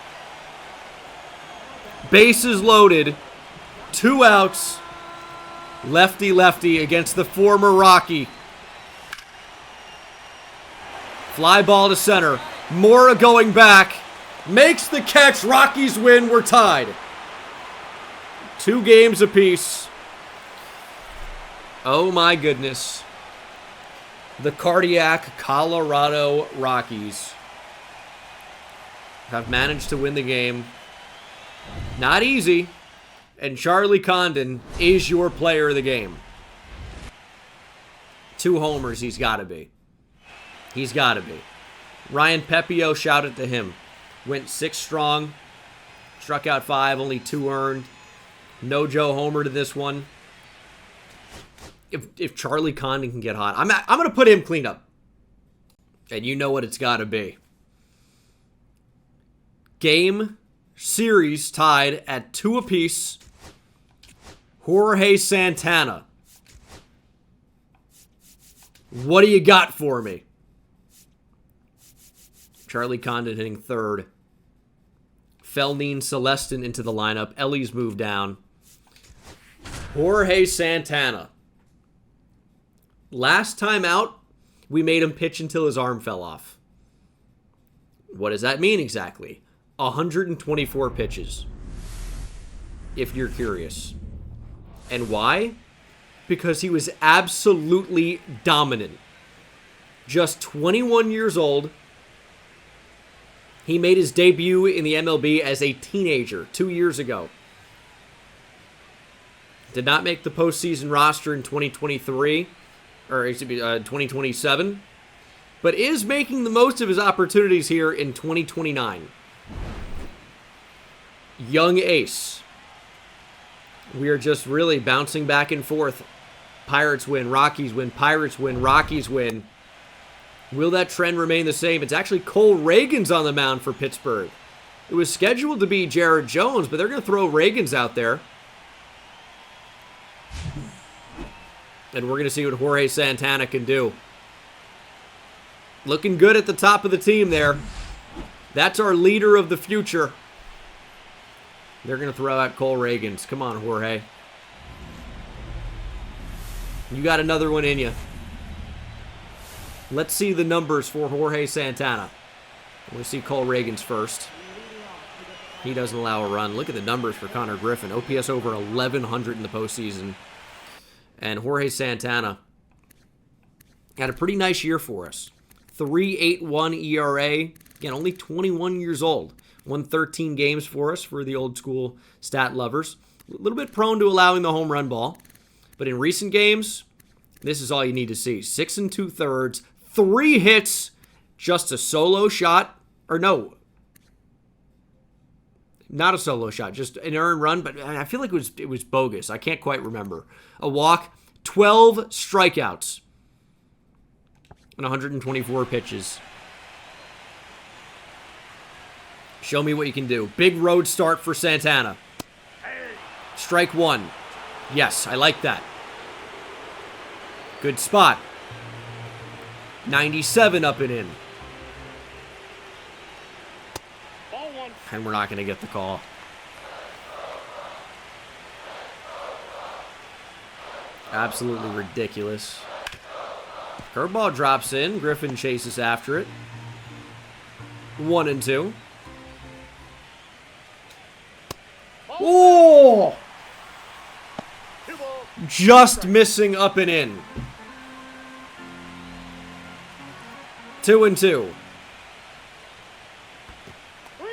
Bases loaded. 2 outs. Lefty-lefty against the former Rocky. Fly ball to center. Mora going back. Makes the catch. Rockies win. We're tied. 2 games apiece. Oh my goodness. The cardiac Colorado Rockies have managed to win the game. Not easy. And Charlie Condon is your player of the game. 2 homers, he's got to be. He's got to be. Ryan Pepio, shout it to him. Went 6 strong. Struck out 5, only 2 earned. No Joe homer to this one. If Charlie Condon can get hot, I'm going to put him clean up. And you know what it's got to be. Game series tied at 2 apiece. Jorge Santana. What do you got for me? Charlie Condon hitting third. Felnine Celestin into the lineup. Ellie's moved down. Jorge Santana. Last time out, we made him pitch until his arm fell off. What does that mean exactly? 124 pitches. If you're curious. And why? Because he was absolutely dominant. Just 21 years old. He made his debut in the MLB as a teenager 2 years ago. Did not make the postseason roster in 2023. Or it should be 2027, but is making the most of his opportunities here in 2029. Young ace. We are just really bouncing back and forth. Pirates win, Rockies win, Pirates win, Rockies win. Will that trend remain the same? It's actually Cole Reagans on the mound for Pittsburgh. It was scheduled to be Jared Jones, but they're going to throw Reagans out there. And we're going to see what Jorge Santana can do. Looking good at the top of the team there. That's our leader of the future. They're going to throw out Cole Reagans. Come on, Jorge. You got another one in you. Let's see the numbers for Jorge Santana. We'll see Cole Reagans first. He doesn't allow a run. Look at the numbers for Connor Griffin. OPS over 1,100 in the postseason. And Jorge Santana had a pretty nice year for us. 3.81 ERA. Again, only 21 years old. Won 13 games for us for the old school stat lovers. A little bit prone to allowing the home run ball. But in recent games, this is all you need to see. 6 2/3, 3 hits, just a solo shot. Or no, not a solo shot, just an earned run, but I feel like it was bogus. I can't quite remember. A walk, 12 strikeouts, and 124 pitches. Show me what you can do. Big road start for Santana. Strike 1. Yes, I like that. Good spot. 97 up and in. And we're not going to get the call. Absolutely ridiculous. Curveball drops in. Griffin chases after it. 1-2. Oh! 2 balls. Just missing up and in. 2-2. 3-2.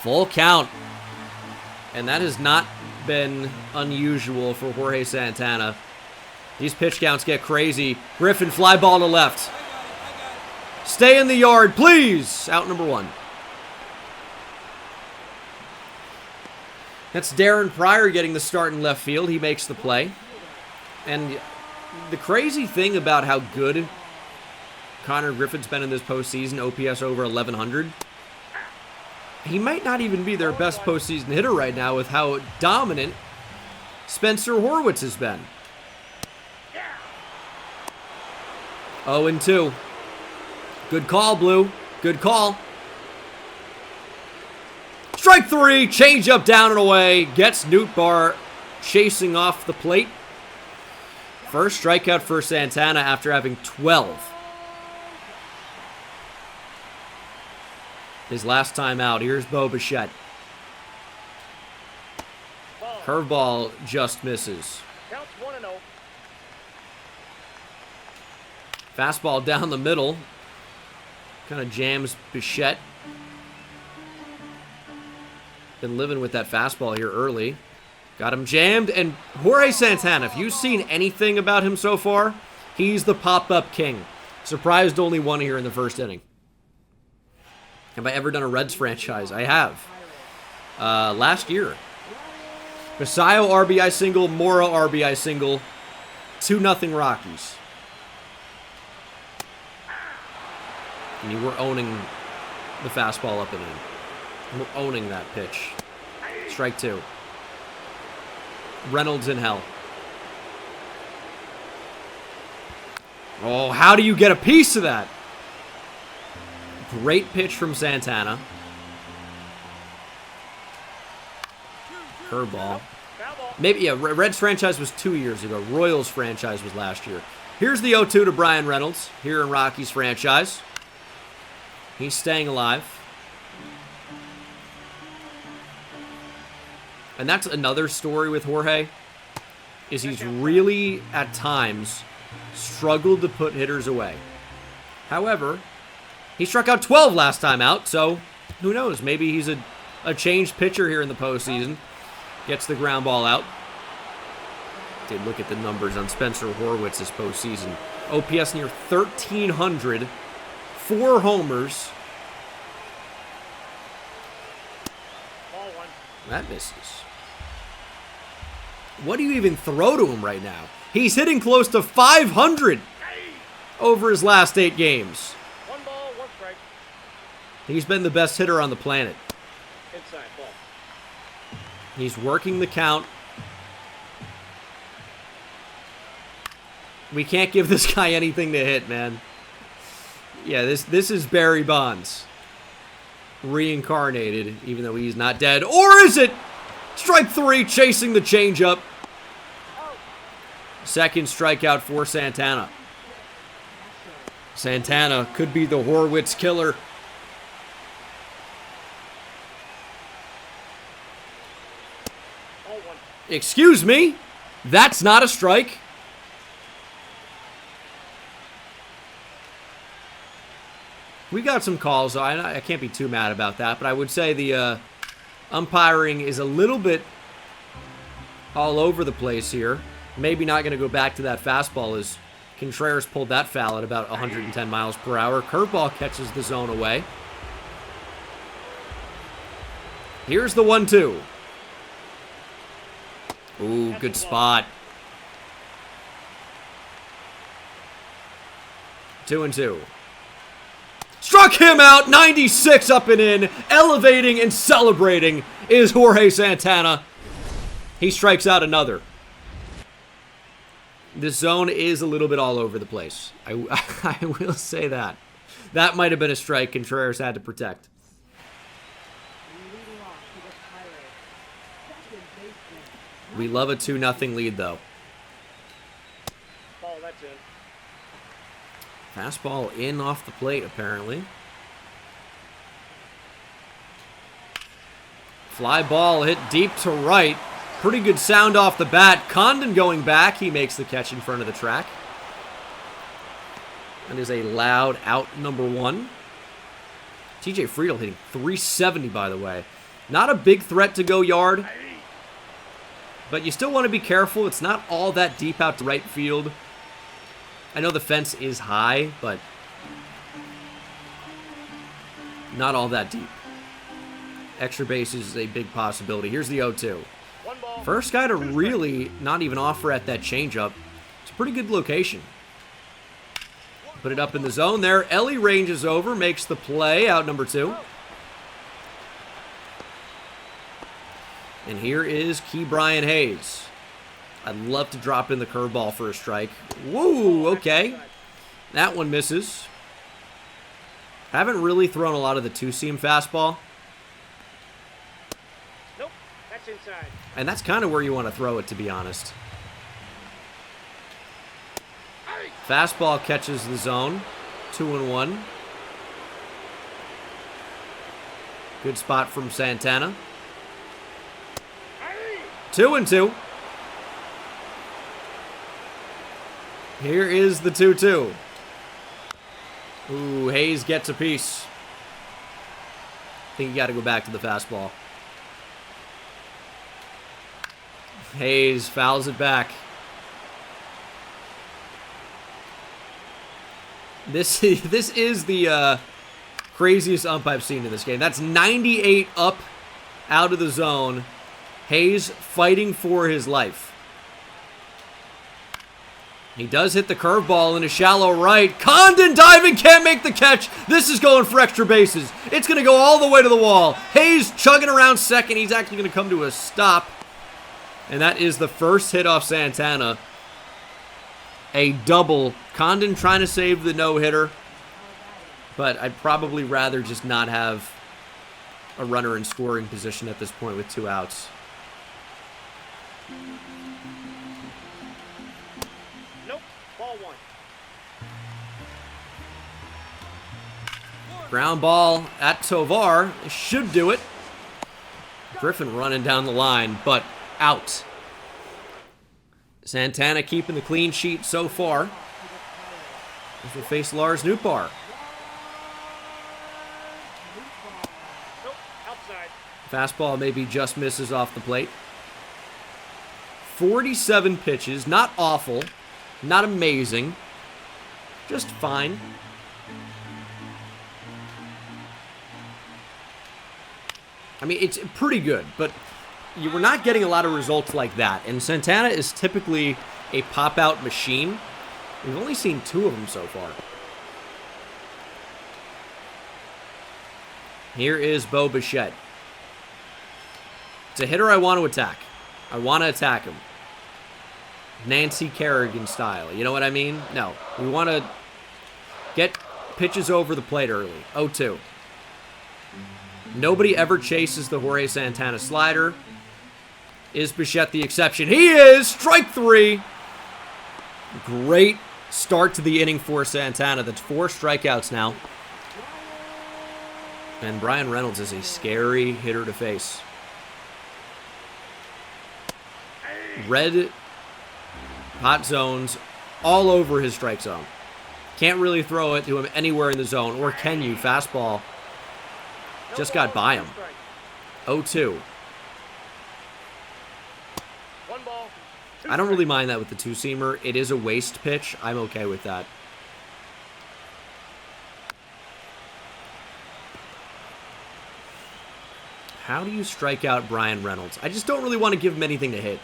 Full count. And that has not been unusual for Jorge Santana. These pitch counts get crazy. Griffin, fly ball to left. Stay in the yard, please. Out number 1. That's Darren Pryor getting the start in left field. He makes the play. And the crazy thing about how good Connor Griffin's been in this postseason, OPS over 1,100, he might not even be their best postseason hitter right now with how dominant Spencer Horwitz has been. 0-2. Good call, Blue. Good call. Strike 3. Change up down and away. Gets Nootbaar chasing off the plate. First strikeout for Santana after having 12. His last time out. Here's Bo Bichette. Curveball just misses. Counts 1-0. Fastball down the middle. Kind of jams Bichette. Been living with that fastball here early. Got him jammed. And Jorge Santana, if you've seen anything about him so far, he's the pop-up king. Surprised only 1 here in the first inning. Have I ever done a Reds franchise? I have. Last year. Basayo RBI single, Mora RBI single. 2-0 Rockies. And you were owning the fastball up and in. We're owning that pitch. Strike 2. Reynolds in hell. Oh, how do you get a piece of that? Great pitch from Santana. Curveball. Maybe, yeah, Reds franchise was 2 years ago. Royals franchise was last year. Here's the 0-2 to Brian Reynolds here in Rockies franchise. He's staying alive. And that's another story with Jorge, is he's really, at times, struggled to put hitters away. However, he struck out 12 last time out, so who knows? Maybe he's a changed pitcher here in the postseason. Gets the ground ball out. Did look at the numbers on Spencer Horwitz this postseason. OPS near 1,300. 4 homers. Ball 1. That misses. What do you even throw to him right now? He's hitting close to 500 over his last 8 games. 1 ball, 1 strike. He's been the best hitter on the planet. Inside ball. He's working the count. We can't give this guy anything to hit, man. Yeah, this is Barry Bonds. Reincarnated, even though he's not dead. Or is it? Strike 3, chasing the changeup. Second strikeout for Santana. Santana could be the Horwitz killer. Ball 1. Excuse me? That's not a strike. We got some calls, so I can't be too mad about that, but I would say the umpiring is a little bit all over the place here. Maybe not going to go back to that fastball as Contreras pulled that foul at about 110 miles per hour. Curveball catches the zone away. Here's the 1-2. Ooh, good spot. 2-2. Struck him out, 96 up and in, elevating and celebrating is Jorge Santana. He strikes out another. This zone is a little bit all over the place. I will say that. That might have been a strike Contreras had to protect. We love a 2-0 lead, though. Ball, that's in. Fastball in off the plate, apparently. Fly ball hit deep to right. Pretty good sound off the bat. Condon going back. He makes the catch in front of the track. That is a loud out, number 1. TJ Friedel hitting 370, by the way. Not a big threat to go yard, but you still want to be careful. It's not all that deep out to right field. I know the fence is high, but not all that deep. Extra bases is a big possibility. Here's the 0-2. First guy to really not even offer at that changeup. It's a pretty good location. Put it up in the zone there. Ellie ranges over, makes the play, out number 2. And here is Key Brian Hayes. I'd love to drop in the curveball for a strike. Woo, okay. That one misses. Haven't really thrown a lot of the two-seam fastball. Nope, that's inside. And that's kind of where you want to throw it, to be honest. Fastball catches the zone. 2-1. Good spot from Santana. 2-2. Here is the 2-2. Ooh, Hayes gets a piece. I think you got to go back to the fastball. Hayes fouls it back. This is the craziest ump I've seen in this game. That's 98 up out of the zone. Hayes fighting for his life. He does hit the curveball in a shallow right. Condon diving, can't make the catch. This is going for extra bases. It's going to go all the way to the wall. Hayes chugging around second. He's actually going to come to a stop. And that is the first hit off Santana. A double. Condon trying to save the no-hitter. But I'd probably rather just not have a runner in scoring position at this point with 2 outs. Nope, ball 1. Ground ball at Tovar. Should do it. Griffin running down the line, but out. Santana keeping the clean sheet so far. As we face Lars Nootbaar. Nope, outside. Fastball maybe just misses off the plate. 47 pitches. Not awful. Not amazing. Just fine. I mean, it's pretty good, but you were not getting a lot of results like that. And Santana is typically a pop-out machine. We've only seen 2 of them so far. Here is Bo Bichette. It's a hitter I want to attack. I want to attack him. Nancy Kerrigan style. You know what I mean? No. We want to get pitches over the plate early. 0-2. Nobody ever chases the Jorge Santana slider. Is Bichette the exception? He is! Strike 3! Great start to the inning for Santana. That's 4 strikeouts now. And Brian Reynolds is a scary hitter to face. Red hot zones all over his strike zone. Can't really throw it to him anywhere in the zone. Or can you? Fastball just got by him. 0-2. I don't really mind that with the two-seamer. It is a waste pitch. I'm okay with that. How do you strike out Brian Reynolds? I just don't really want to give him anything to hit.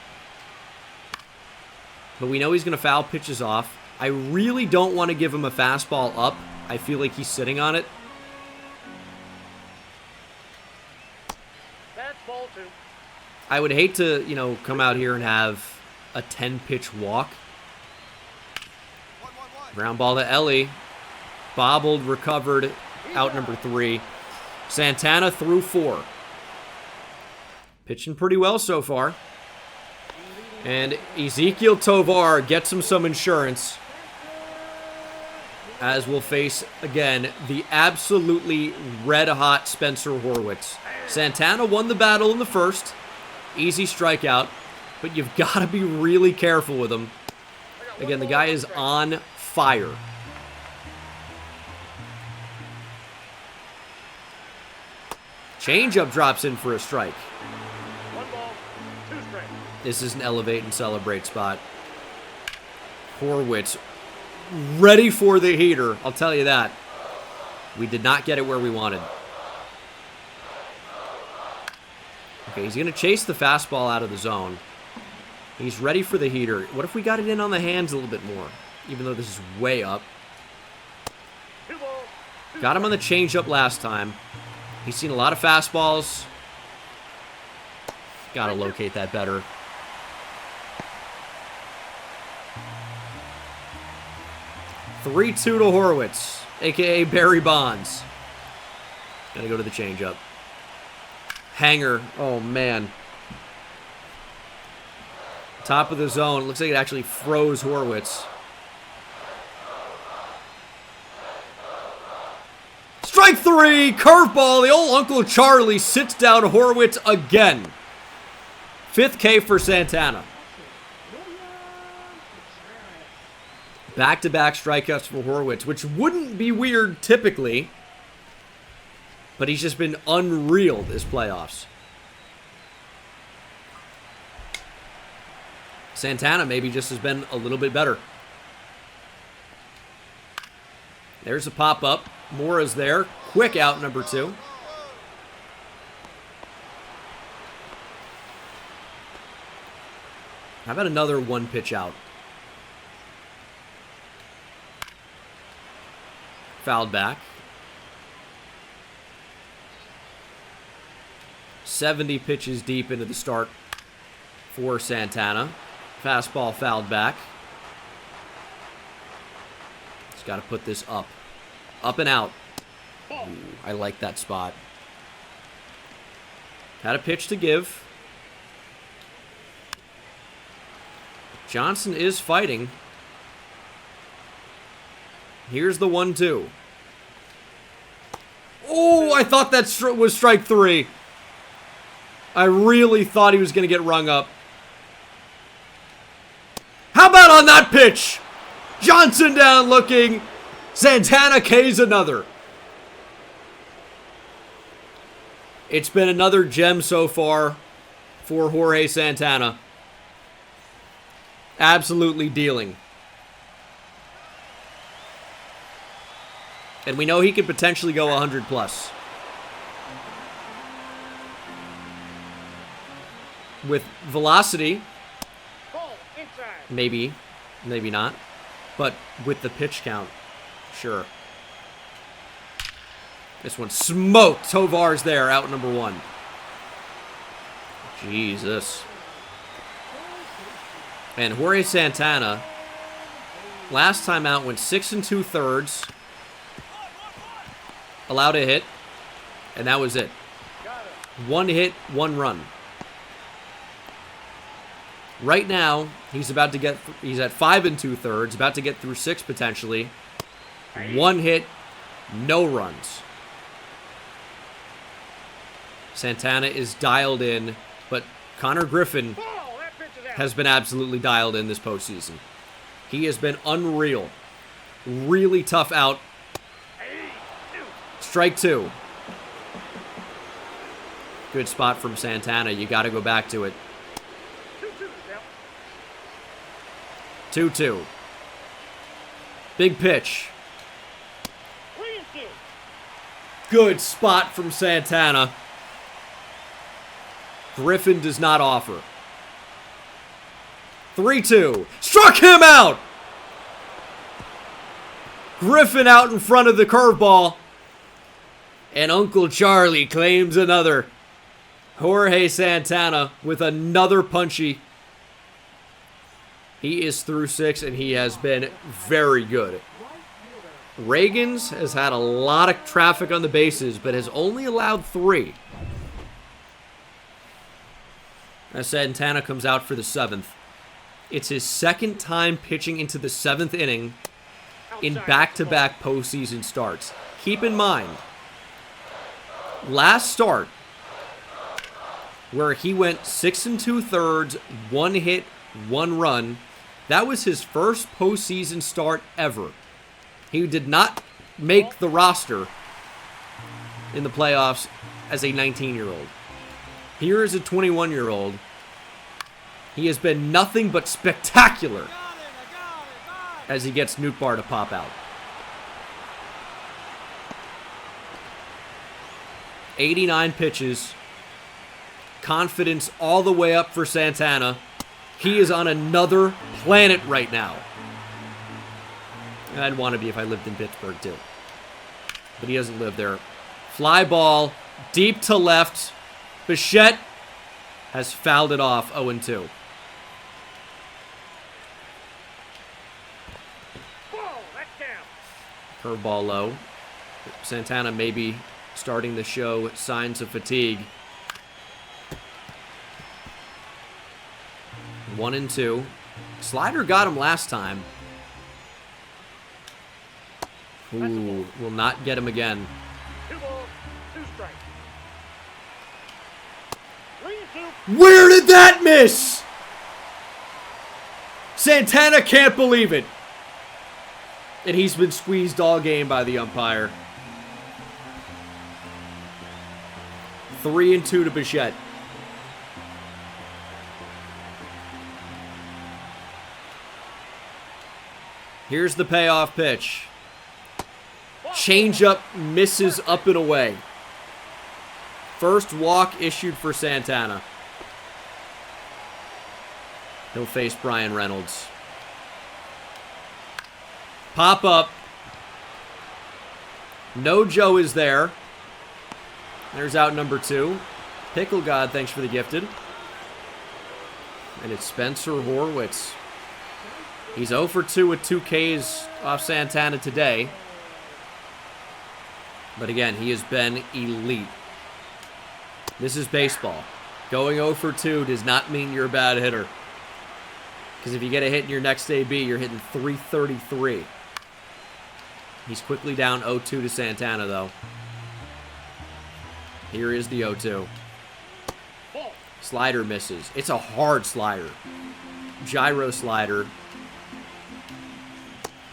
But we know he's going to foul pitches off. I really don't want to give him a fastball up. I feel like he's sitting on it. That's ball 2. I would hate to, come out here and have a 10-pitch walk. Ground ball to Ellie. Bobbled, recovered, out number 3. Santana threw 4. Pitching pretty well so far. And Ezequiel Tovar gets him some insurance. as we'll face, again, the absolutely red-hot Spencer Horwitz. Santana won the battle in the first. Easy strikeout. But you've got to be really careful with him. Again, the guy is on fire. Changeup drops in for a strike. 1 ball, 2 strikes. This is an elevate and celebrate spot. Horwitz ready for the heater, I'll tell you that. We did not get it where we wanted. Okay, he's going to chase the fastball out of the zone. He's ready for the heater. What if we got it in on the hands a little bit more? Even though this is way up. 2 balls, 2 Got him on the changeup last time. He's seen a lot of fastballs. Got to locate that better. (3-2) to Horwitz, a.k.a. Barry Bonds. Gonna go to the changeup. Hanger. Oh, man. Top of the zone. Looks like it actually froze Horwitz. Strike 3! Curveball. The old Uncle Charlie sits down Horwitz again. 5th K for Santana. Back-to-back strikeouts for Horwitz, which wouldn't be weird typically, but he's just been unreal this playoffs. Santana maybe just has been a little bit better. There's a pop-up. Mora's there. Quick out, number 2. How about another 1-pitch out? Fouled back. 70 pitches deep into the start for Santana. Fastball fouled back. Just got to put this up. Up and out. Ooh, I like that spot. Had a pitch to give. Johnson is fighting. Here's the 1-2. Oh, I thought that was strike 3. I really thought he was going to get rung up. How about on that pitch? Johnson down looking. Santana K's another. It's been another gem so far for Jorge Santana. Absolutely dealing. And we know he could potentially go 100 plus. With velocity, ball, inside. maybe not. But with the pitch count, sure. This one smoked. Tovar's there, out number 1. Jesus. And Jorge Santana, last time out, went 6 2/3. Allowed a hit, and that was it. 1 hit, 1 run. Right now, he's at 5 2/3, about to get through 6 potentially. 1 hit, no runs. Santana is dialed in, but Connor Griffin has been absolutely dialed in this postseason. He has been unreal. Really tough out. Strike 2. Good spot from Santana. You got to go back to it. 2-2. Big pitch. Good spot from Santana. Griffin does not offer. 3-2. Struck him out! Griffin out in front of the curveball. And Uncle Charlie claims another. Jorge Santana with another punchy. He is through 6, and he has been very good. Reagans has had a lot of traffic on the bases, but has only allowed 3. As Santana comes out for the 7th. It's his 2nd time pitching into the 7th inning, in back-to-back postseason starts. Keep in mind, last start, where he went 6 2/3, 1 hit, 1 run, that was his first postseason start ever. He did not make the roster in the playoffs as a 19-year-old. Here is a 21-year-old. He has been nothing but spectacular as he gets Nuke Bar to pop out. 89 pitches. Confidence all the way up for Santana. He is on another planet right now. I'd want to be if I lived in Pittsburgh too. But he doesn't live there. Fly ball, deep to left. Bichette has fouled it off, 0-2. Curveball low. Santana maybe starting to show signs of fatigue. 1-2. Slider got him last time. Ooh, will not get him again. 2 balls, 2 strikes. 3-2. Where did that miss? Santana can't believe it. And he's been squeezed all game by the umpire. 3-2 to Bichette. Here's the payoff pitch. Changeup misses up and away. First walk issued for Santana. He'll face Brian Reynolds. Pop up. No Joe is there. There's out number 2. Pickle God, thanks for the gifted. And it's Spencer Horwitz. He's 0 for 2 with 2 Ks off Santana today. But again, he has been elite. This is baseball. Going 0 for 2 does not mean you're a bad hitter. Because if you get a hit in your next AB, you're hitting 333. He's quickly down 0-2 to Santana, though. Here is the 0-2. Slider misses. It's a hard slider. Gyro slider.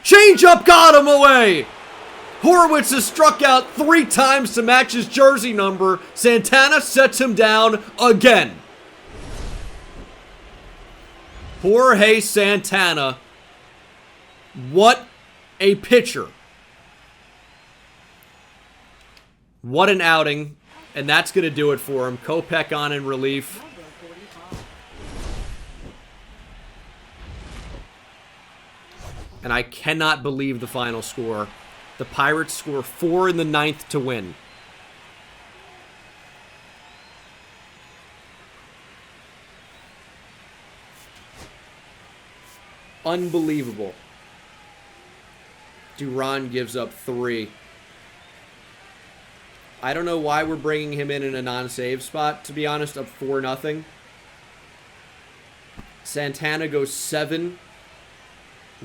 Changeup got him away! Horwitz has struck out 3 times to match his jersey number. Santana sets him down again. Jorge Santana. What a pitcher. What an outing. And that's going to do it for him. Kopech on in relief. And I cannot believe the final score. The Pirates score 4 in the 9th to win. Unbelievable. Duran gives up 3. I don't know why we're bringing him in a non-save spot, to be honest, up 4-0. Santana goes 7.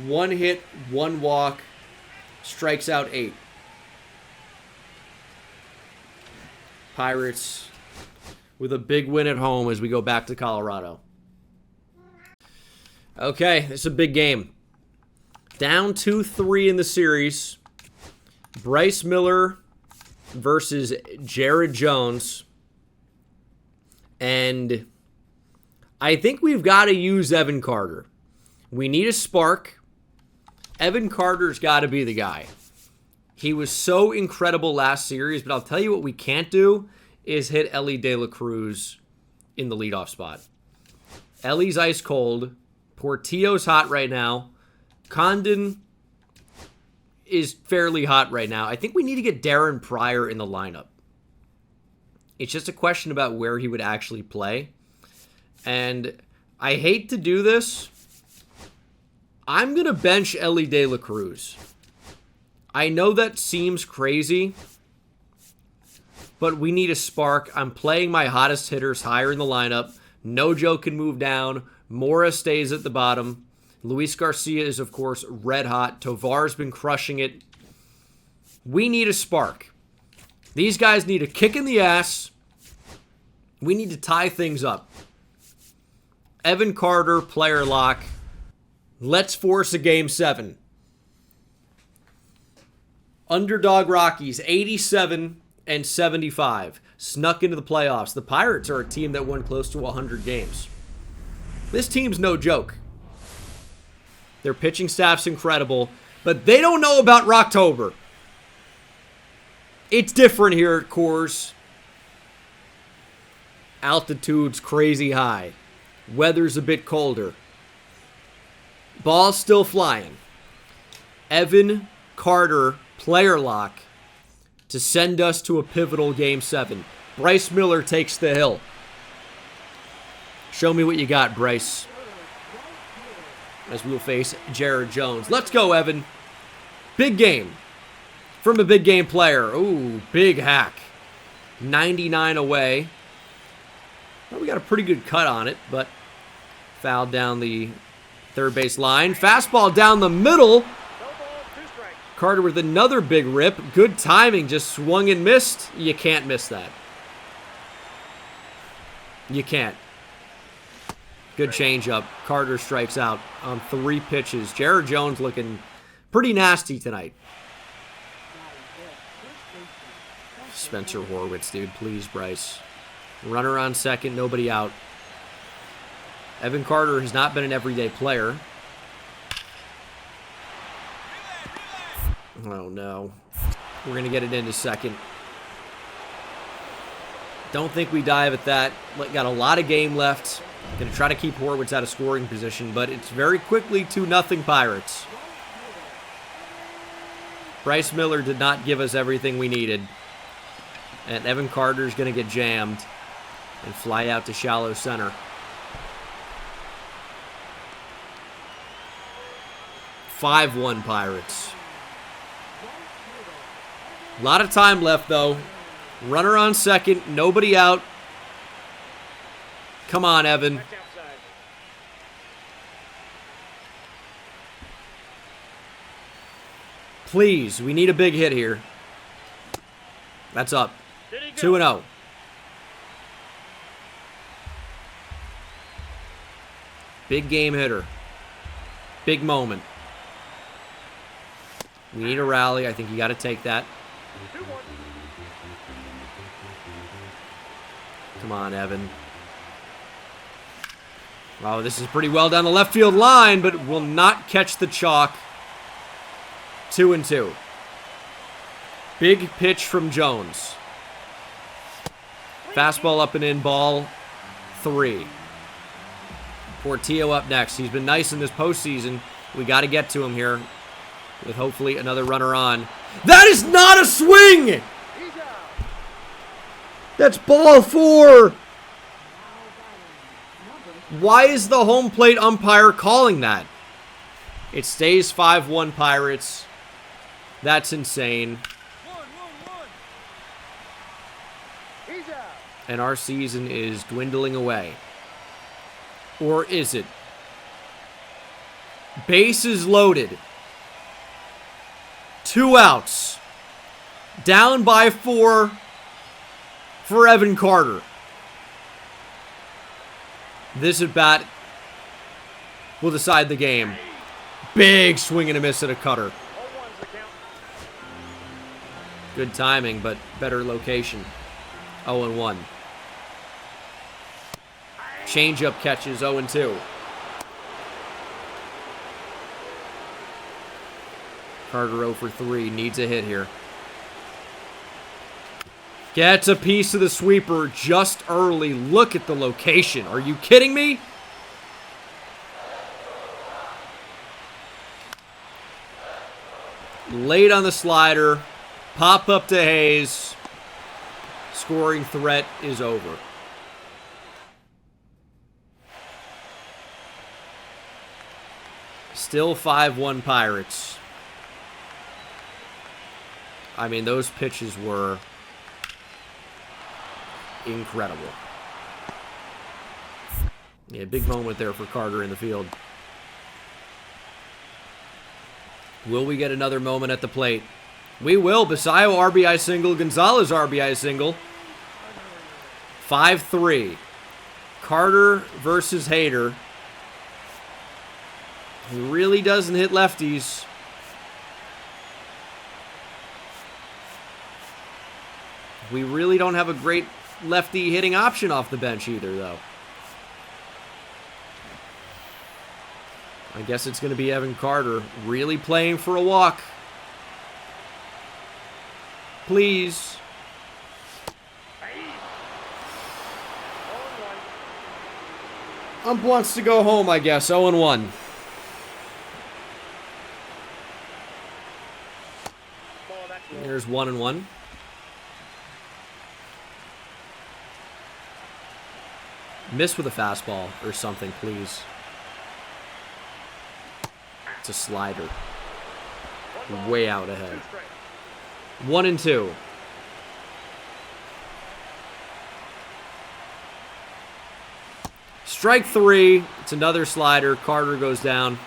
1 hit, 1 walk, strikes out 8. Pirates with a big win at home as we go back to Colorado. Okay, this is a big game. Down 2-3 in the series. Bryce Miller versus Jared Jones. And I think we've got to use Evan Carter. We need a spark. Evan Carter's got to be the guy. He was so incredible last series, but I'll tell you what we can't do is hit Ellie De La Cruz in the leadoff spot. Ellie's ice cold. Portillo's hot right now. Condon is fairly hot right now. I think we need to get Darren Pryor in the lineup. It's just a question about where he would actually play. And I hate to do this. I'm going to bench Ellie De La Cruz. I know that seems crazy, but we need a spark. I'm playing my hottest hitters higher in the lineup. Nojo can move down. Mora stays at the bottom. Luis Garcia is, of course, red hot. Tovar's been crushing it. We need a spark. These guys need a kick in the ass. We need to tie things up. Evan Carter, player lock. Let's force a Game 7. Underdog Rockies, 87-75. Snuck into the playoffs. The Pirates are a team that won close to 100 games. This team's no joke. Their pitching staff's incredible, but they don't know about Rocktober. It's different here at Coors. Altitude's crazy high. Weather's a bit colder. Ball's still flying. Evan Carter, player lock, to send us to a pivotal Game 7. Bryce Miller takes the hill. Show me what you got, Bryce. As we will face Jared Jones. Let's go, Evan. Big game. From a big game player. Ooh, big hack. 99 away. Well, we got a pretty good cut on it, but fouled down the third base line. Fastball down the middle. Carter with another big rip. Good timing. Just swung and missed. You can't miss that. You can't. Good changeup. Carter strikes out on 3 pitches. Jared Jones looking pretty nasty tonight. Spencer Horwitz, dude. Please, Bryce. Runner on second. Nobody out. Evan Carter has not been an everyday player. Oh, no. We're going to get it into second. Don't think we dive at that. Got a lot of game left. Going to try to keep Horwitz out of scoring position, but it's very quickly 2-0 Pirates. Bryce Miller did not give us everything we needed. And Evan Carter's going to get jammed and fly out to shallow center. 5-1 Pirates. A lot of time left, though. Runner on second. Nobody out. Come on, Evan. Please, we need a big hit here. That's up. 2-0. Big game hitter. Big moment. We need a rally. I think you got to take that. Come on, Evan. Oh, this is pretty well down the left field line, but will not catch the chalk. 2-2. Big pitch from Jones. Fastball up and in, ball 3. Portillo up next. He's been nice in this postseason. We got to get to him here with hopefully another runner on. That is not a swing! That's ball 4! Why is the home plate umpire calling that? It stays 5-1 Pirates. That's insane. And our season is dwindling away. Or is it? Bases loaded. 2 outs. Down by 4 for Evan Carter. This at bat will decide the game. Big swing and a miss at a cutter. Good timing, but better location. 0-1. Changeup catches 0-2. Carter 0 for 3. Needs a hit here. Gets a piece of the sweeper just early. Look at the location. Are you kidding me? Late on the slider. Pop up to Hayes. Scoring threat is over. Still 5-1 Pirates. I mean, those pitches were incredible. Yeah, big moment there for Carter in the field. Will we get another moment at the plate? We will. Basayo RBI single. Gonzalez RBI single. 5-3. Carter versus Hader. He really doesn't hit lefties. We really don't have a great lefty hitting option off the bench either, though. I guess it's going to be Evan Carter really playing for a walk. Please. Ump wants to go home, I guess. 0-1. There's 1-1. Miss with a fastball or something, please. It's a slider. Way out ahead. 1-2. Strike 3. It's another slider. Carter goes down.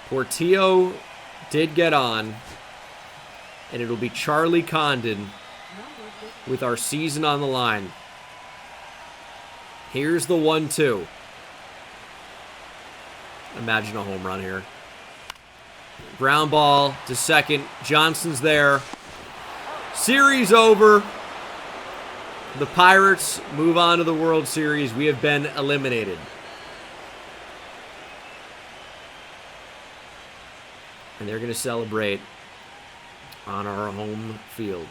Portillo did get on. And it'll be Charlie Condon with our season on the line. Here's the 1-2. Imagine a home run here. Ground ball to second. Johnson's there. Series over. The Pirates move on to the World Series. We have been eliminated. And they're going to celebrate on our home field.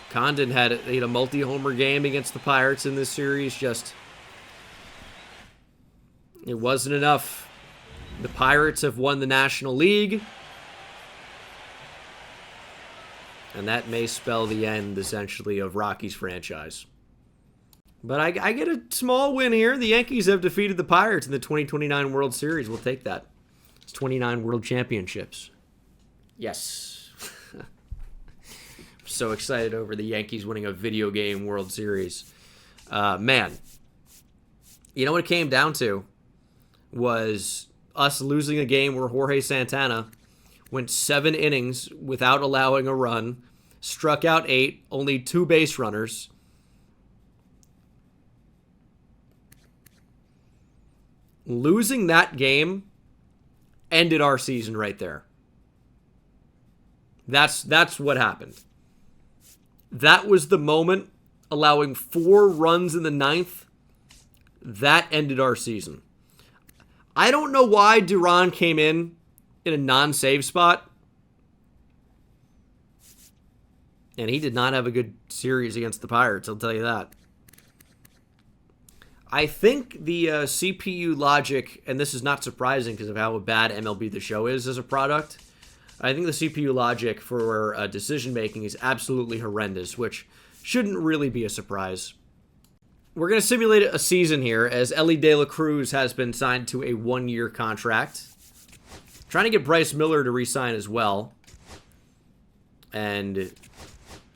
Condon had a multi-homer game against the Pirates in this series. Just, it wasn't enough. The Pirates have won the National League. And that may spell the end, essentially, of Rockies franchise. But I get a small win here. The Yankees have defeated the Pirates in the 2029 World Series. We'll take that. It's 29 World Championships. Yes. So excited over the Yankees winning a video game World Series. Man, you know what it came down to was us losing a game where Jorge Santana went 7 innings without allowing a run, struck out 8, only 2 base runners. Losing that game ended our season right there. That's what happened. That was the moment, allowing 4 runs in the 9th. That ended our season. I don't know why Duran came in a non-save spot. And he did not have a good series against the Pirates, I'll tell you that. I think the CPU logic, and this is not surprising because of how bad MLB The Show is as a product, I think the CPU logic for decision-making is absolutely horrendous, which shouldn't really be a surprise. We're going to simulate a season here, as Ellie De La Cruz has been signed to a 1-year contract. Trying to get Bryce Miller to re-sign as well. And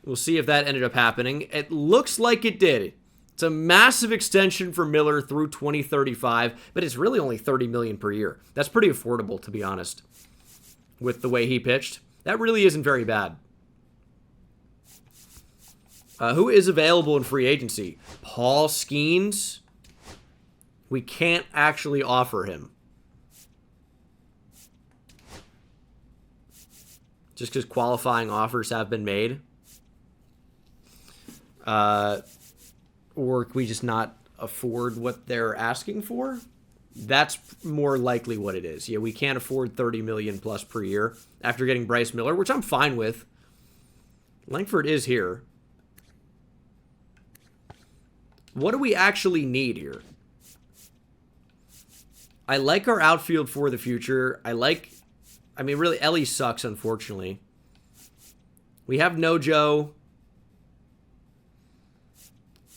we'll see if that ended up happening. It looks like it did. It's a massive extension for Miller through 2035, but it's really only $30 million per year. That's pretty affordable, to be honest, with the way he pitched. That really isn't very bad. Who is available in free agency? Paul Skeens. We can't actually offer him. Just because qualifying offers have been made. Or can we just not afford what they're asking for? That's more likely what it is. Yeah, we can't afford $30 million plus per year after getting Bryce Miller, which I'm fine with. Langford is here. What do we actually need here? I like our outfield for the future. Really, Ellie sucks, unfortunately. We have Nojo.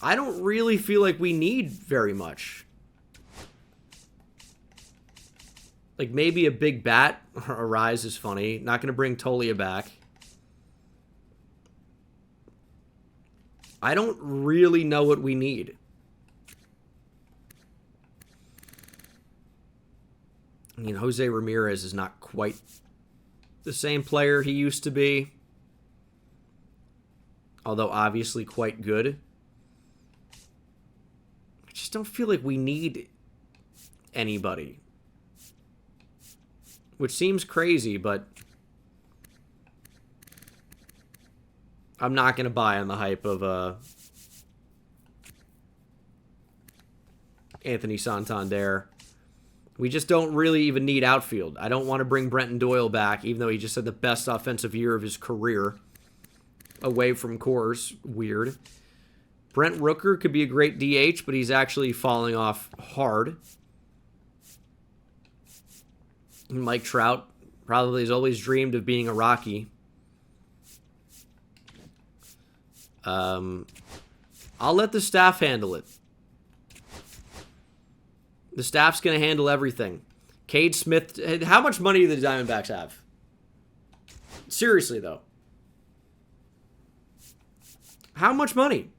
I don't really feel like we need very much. Like, maybe a big bat. A rise is funny. Not going to bring Tolia back. I don't really know what we need. I mean, Jose Ramirez is not quite the same player he used to be, although obviously quite good. I just don't feel like we need anybody, which seems crazy, but I'm not going to buy on the hype of Anthony Santander. We just don't really even need outfield. I don't want to bring Brenton Doyle back, even though he just had the best offensive year of his career away from Coors. Weird. Brent Rooker could be a great DH, but he's actually falling off hard. Mike Trout probably has always dreamed of being a Rocky. I'll let the staff handle it. The staff's going to handle everything. Cade Smith, how much money do the Diamondbacks have? Seriously, though. How much money?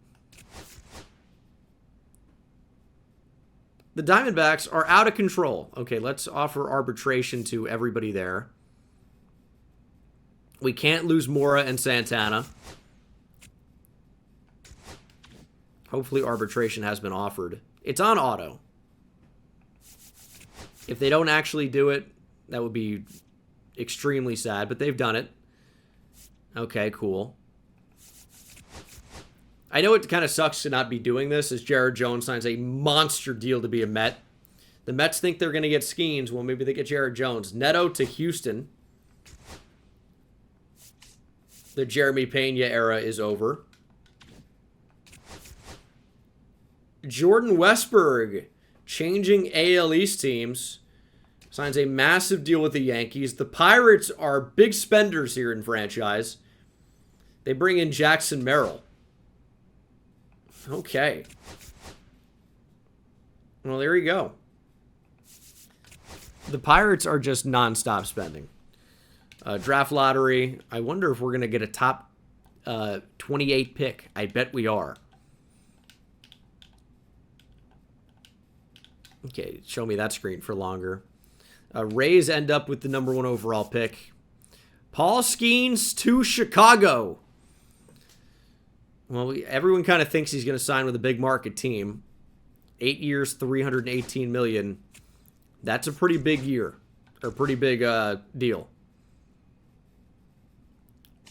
The Diamondbacks are out of control. Okay, let's offer arbitration to everybody there. We can't lose Mora and Santana. Hopefully arbitration has been offered. It's on auto. If they don't actually do it, that would be extremely sad, but they've done it. Okay, cool. I know it kind of sucks to not be doing this as Jared Jones signs a monster deal to be a Met. The Mets think they're going to get Skeens. Well, maybe they get Jared Jones. Neto to Houston. The Jeremy Pena era is over. Jordan Westburg, changing AL East teams, signs a massive deal with the Yankees. The Pirates are big spenders here in franchise. They bring in Jackson Merrill. Okay. Well, there you go. The Pirates are just nonstop spending. Draft lottery. I wonder if we're going to get a top 28 pick. I bet we are. Okay, show me that screen for longer. Rays end up with the number 1 overall pick. Paul Skeens to Chicago. Well, everyone kind of thinks he's going to sign with a big market team. 8 years, $318 million. That's a pretty big year. Or pretty big deal.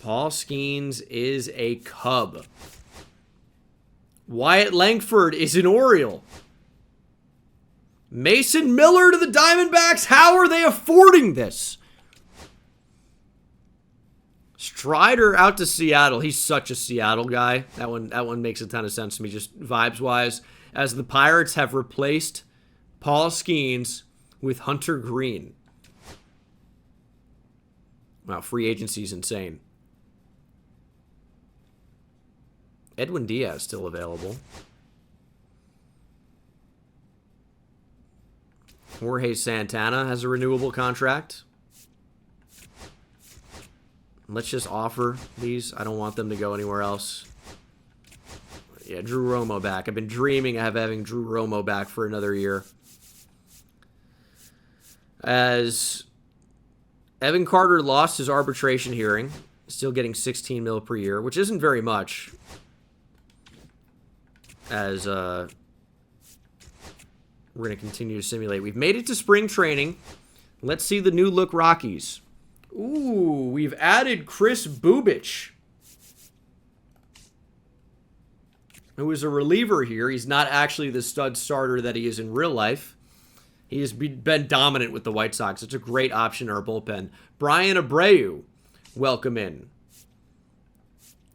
Paul Skeens is a Cub. Wyatt Langford is an Oriole. Mason Miller to the Diamondbacks. How are they affording this? Strider out to Seattle. He's such a Seattle guy. That one makes a ton of sense to me, just vibes-wise. As the Pirates have replaced Paul Skeens with Hunter Green. Wow, free agency is insane. Edwin Diaz still available. Jorge Santana has a renewable contract. Let's just offer these. I don't want them to go anywhere else. Yeah, Drew Romo back. I've been dreaming of having Drew Romo back for another year. As Evan Carter lost his arbitration hearing, still getting $16 million per year, which isn't very much. As we're going to continue to simulate. We've made it to spring training. Let's see the new look Rockies. Ooh, we've added Chris Bubich, who is a reliever here. He's not actually the stud starter that he is in real life. He has been dominant with the White Sox. It's a great option in our bullpen. Brian Abreu, welcome in.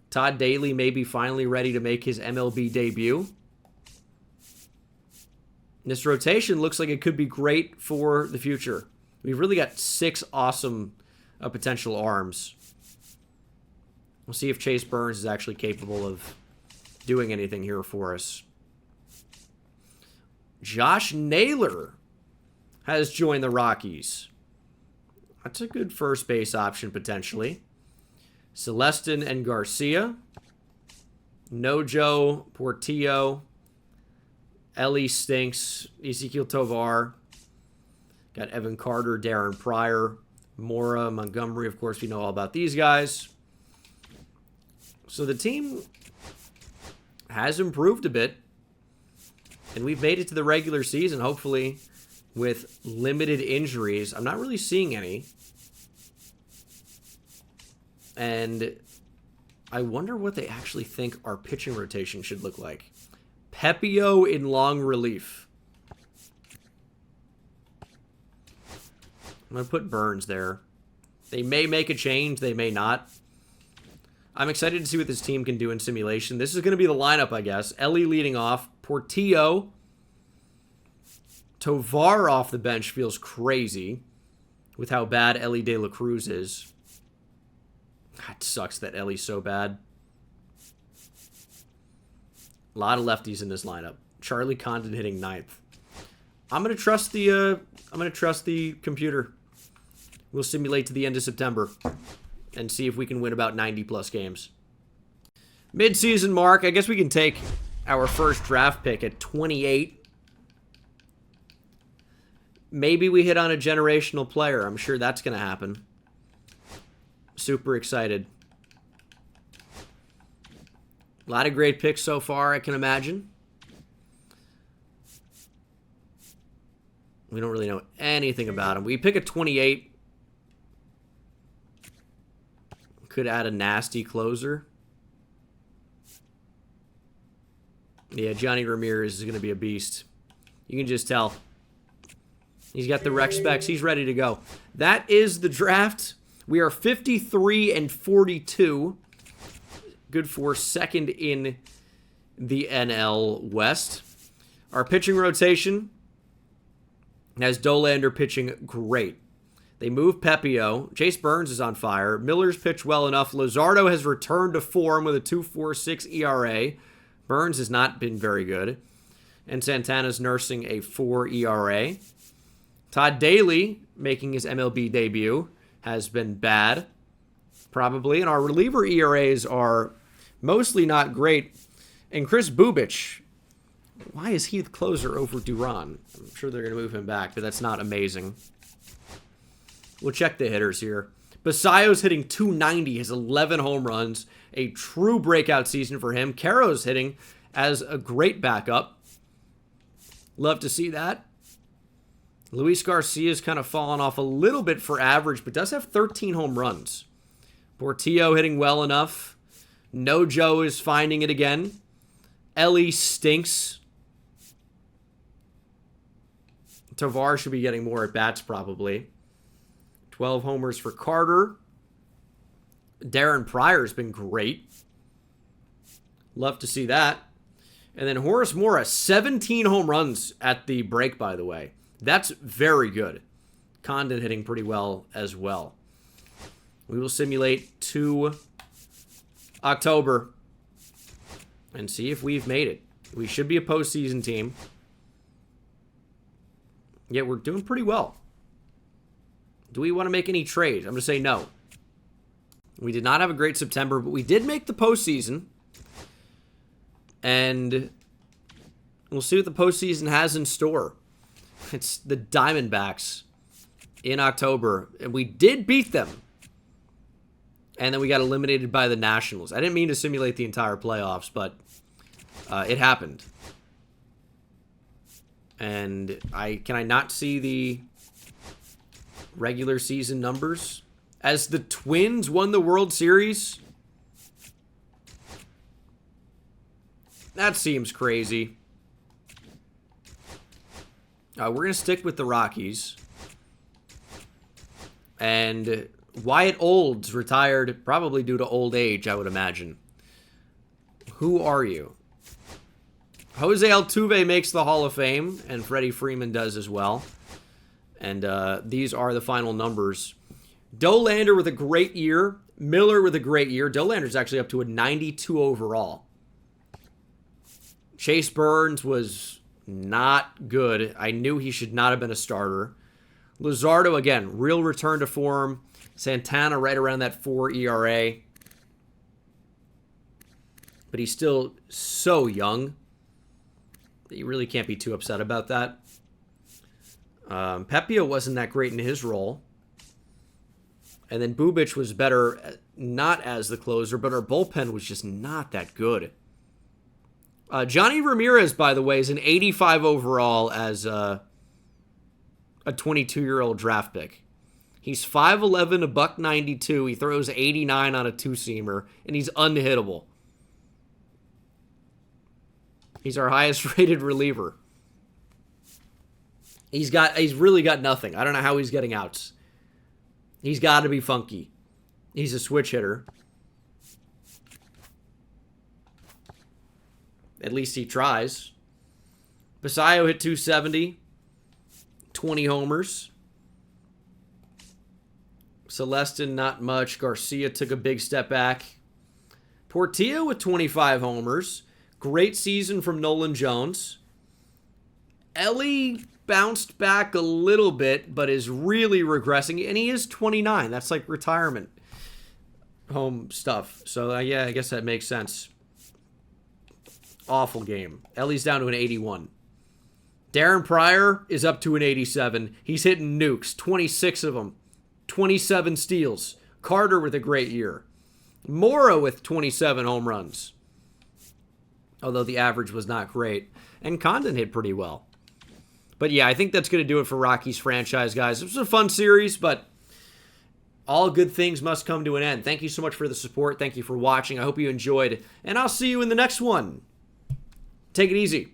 Todd Daly may be finally ready to make his MLB debut. This rotation looks like it could be great for the future. We've really got 6 awesome potential arms. We'll see if Chase Burns is actually capable of doing anything here for us. Josh Naylor has joined the Rockies. That's a good first base option, potentially. Celestin and Garcia. Nojo, Portillo. Ellie Stinks. Ezequiel Tovar. Got Evan Carter, Darren Pryor, Mora, Montgomery. Of course, we know all about these guys. So the team has improved a bit. And we've made it to the regular season, hopefully, with limited injuries. I'm not really seeing any. And I wonder what they actually think our pitching rotation should look like. Pepio in long relief. I'm going to put Burns there. They may make a change. They may not. I'm excited to see what this team can do in simulation. This is going to be the lineup, I guess. Ellie leading off. Portillo. Tovar off the bench feels crazy with how bad Ellie De La Cruz is. It sucks that Ellie's so bad. A lot of lefties in this lineup. Charlie Condon hitting 9th. I'm gonna trust the computer. We'll simulate to the end of September and see if we can win about 90 plus games. Mid-season mark. I guess we can take our first draft pick at 28. Maybe we hit on a generational player. I'm sure that's gonna happen. Super excited. A lot of great picks so far, I can imagine. We don't really know anything about him. We pick a 28. Could add a nasty closer. Yeah, Johnny Ramirez is going to be a beast. You can just tell. He's got the rec specs. He's ready to go. That is the draft. We are 53 and 42. Good for second in the NL West. Our pitching rotation has Dolander pitching great. They move Pepio. Chase Burns is on fire. Miller's pitched well enough. Luzardo has returned to form with a 2.46 ERA. Burns has not been very good. And Santana's nursing a 4 ERA. Todd Daly, making his MLB debut, has been bad, probably. And our reliever ERAs are mostly not great. And Chris Bubich, why is he the closer over Duran? I'm sure they're going to move him back, but that's not amazing. We'll check the hitters here. Basayo's hitting 290, has 11 home runs. A true breakout season for him. Caro's hitting as a great backup. Love to see that. Luis Garcia's kind of fallen off a little bit for average, but does have 13 home runs. Portillo hitting well enough. Nojo is finding it again. Ellie stinks. Tovar should be getting more at-bats probably. 12 homers for Carter. Darren Pryor's been great. Love to see that. And then Horace Mora, 17 home runs at the break, by the way. That's very good. Condon hitting pretty well as well. We will simulate to October and see if we've made it. We should be a postseason team. Yeah, we're doing pretty well. Do we want to make any trades? I'm going to say no. We did not have a great September, but we did make the postseason. And we'll see what the postseason has in store. It's the Diamondbacks in October. And we did beat them. And then we got eliminated by the Nationals. I didn't mean to simulate the entire playoffs, but it happened. And can I not see the regular season numbers? As the Twins won the World Series? That seems crazy. We're going to stick with the Rockies. And Wyatt Olds retired probably due to old age, I would imagine. Who are you? Jose Altuve makes the Hall of Fame, and Freddie Freeman does as well. And these are the final numbers. Dolander with a great year. Miller with a great year. Dolander's actually up to a 92 overall. Chase Burns was not good. I knew he should not have been a starter. Luzardo, again, real return to form. Santana right around that 4 ERA. But he's still so young that you really can't be too upset about that. Pepia wasn't that great in his role. And then Bubic was better, not as the closer, but our bullpen was just not that good. Johnny Ramirez, by the way, is an 85 overall as a 22-year-old draft pick. He's 5'11", a buck 92. He throws 89 on a two-seamer, and he's unhittable. He's our highest-rated reliever. He's really got nothing. I don't know how he's getting outs. He's got to be funky. He's a switch hitter. At least he tries. Basayo hit 270. 20 homers. Celestin, not much. Garcia took a big step back. Portillo with 25 homers. Great season from Nolan Jones. Ellie bounced back a little bit, but is really regressing. And he is 29. That's like retirement home stuff. So, yeah, I guess that makes sense. Awful game. Ellie's down to an 81. Darren Pryor is up to an 87. He's hitting nukes. 26 of them. 27 steals. Carter with a great year. Mora with 27 home runs. Although the average was not great. And Condon hit pretty well. But yeah, I think that's going to do it for Rockies franchise, guys. It was a fun series, but all good things must come to an end. Thank you so much for the support. Thank you for watching. I hope you enjoyed. And I'll see you in the next one. Take it easy.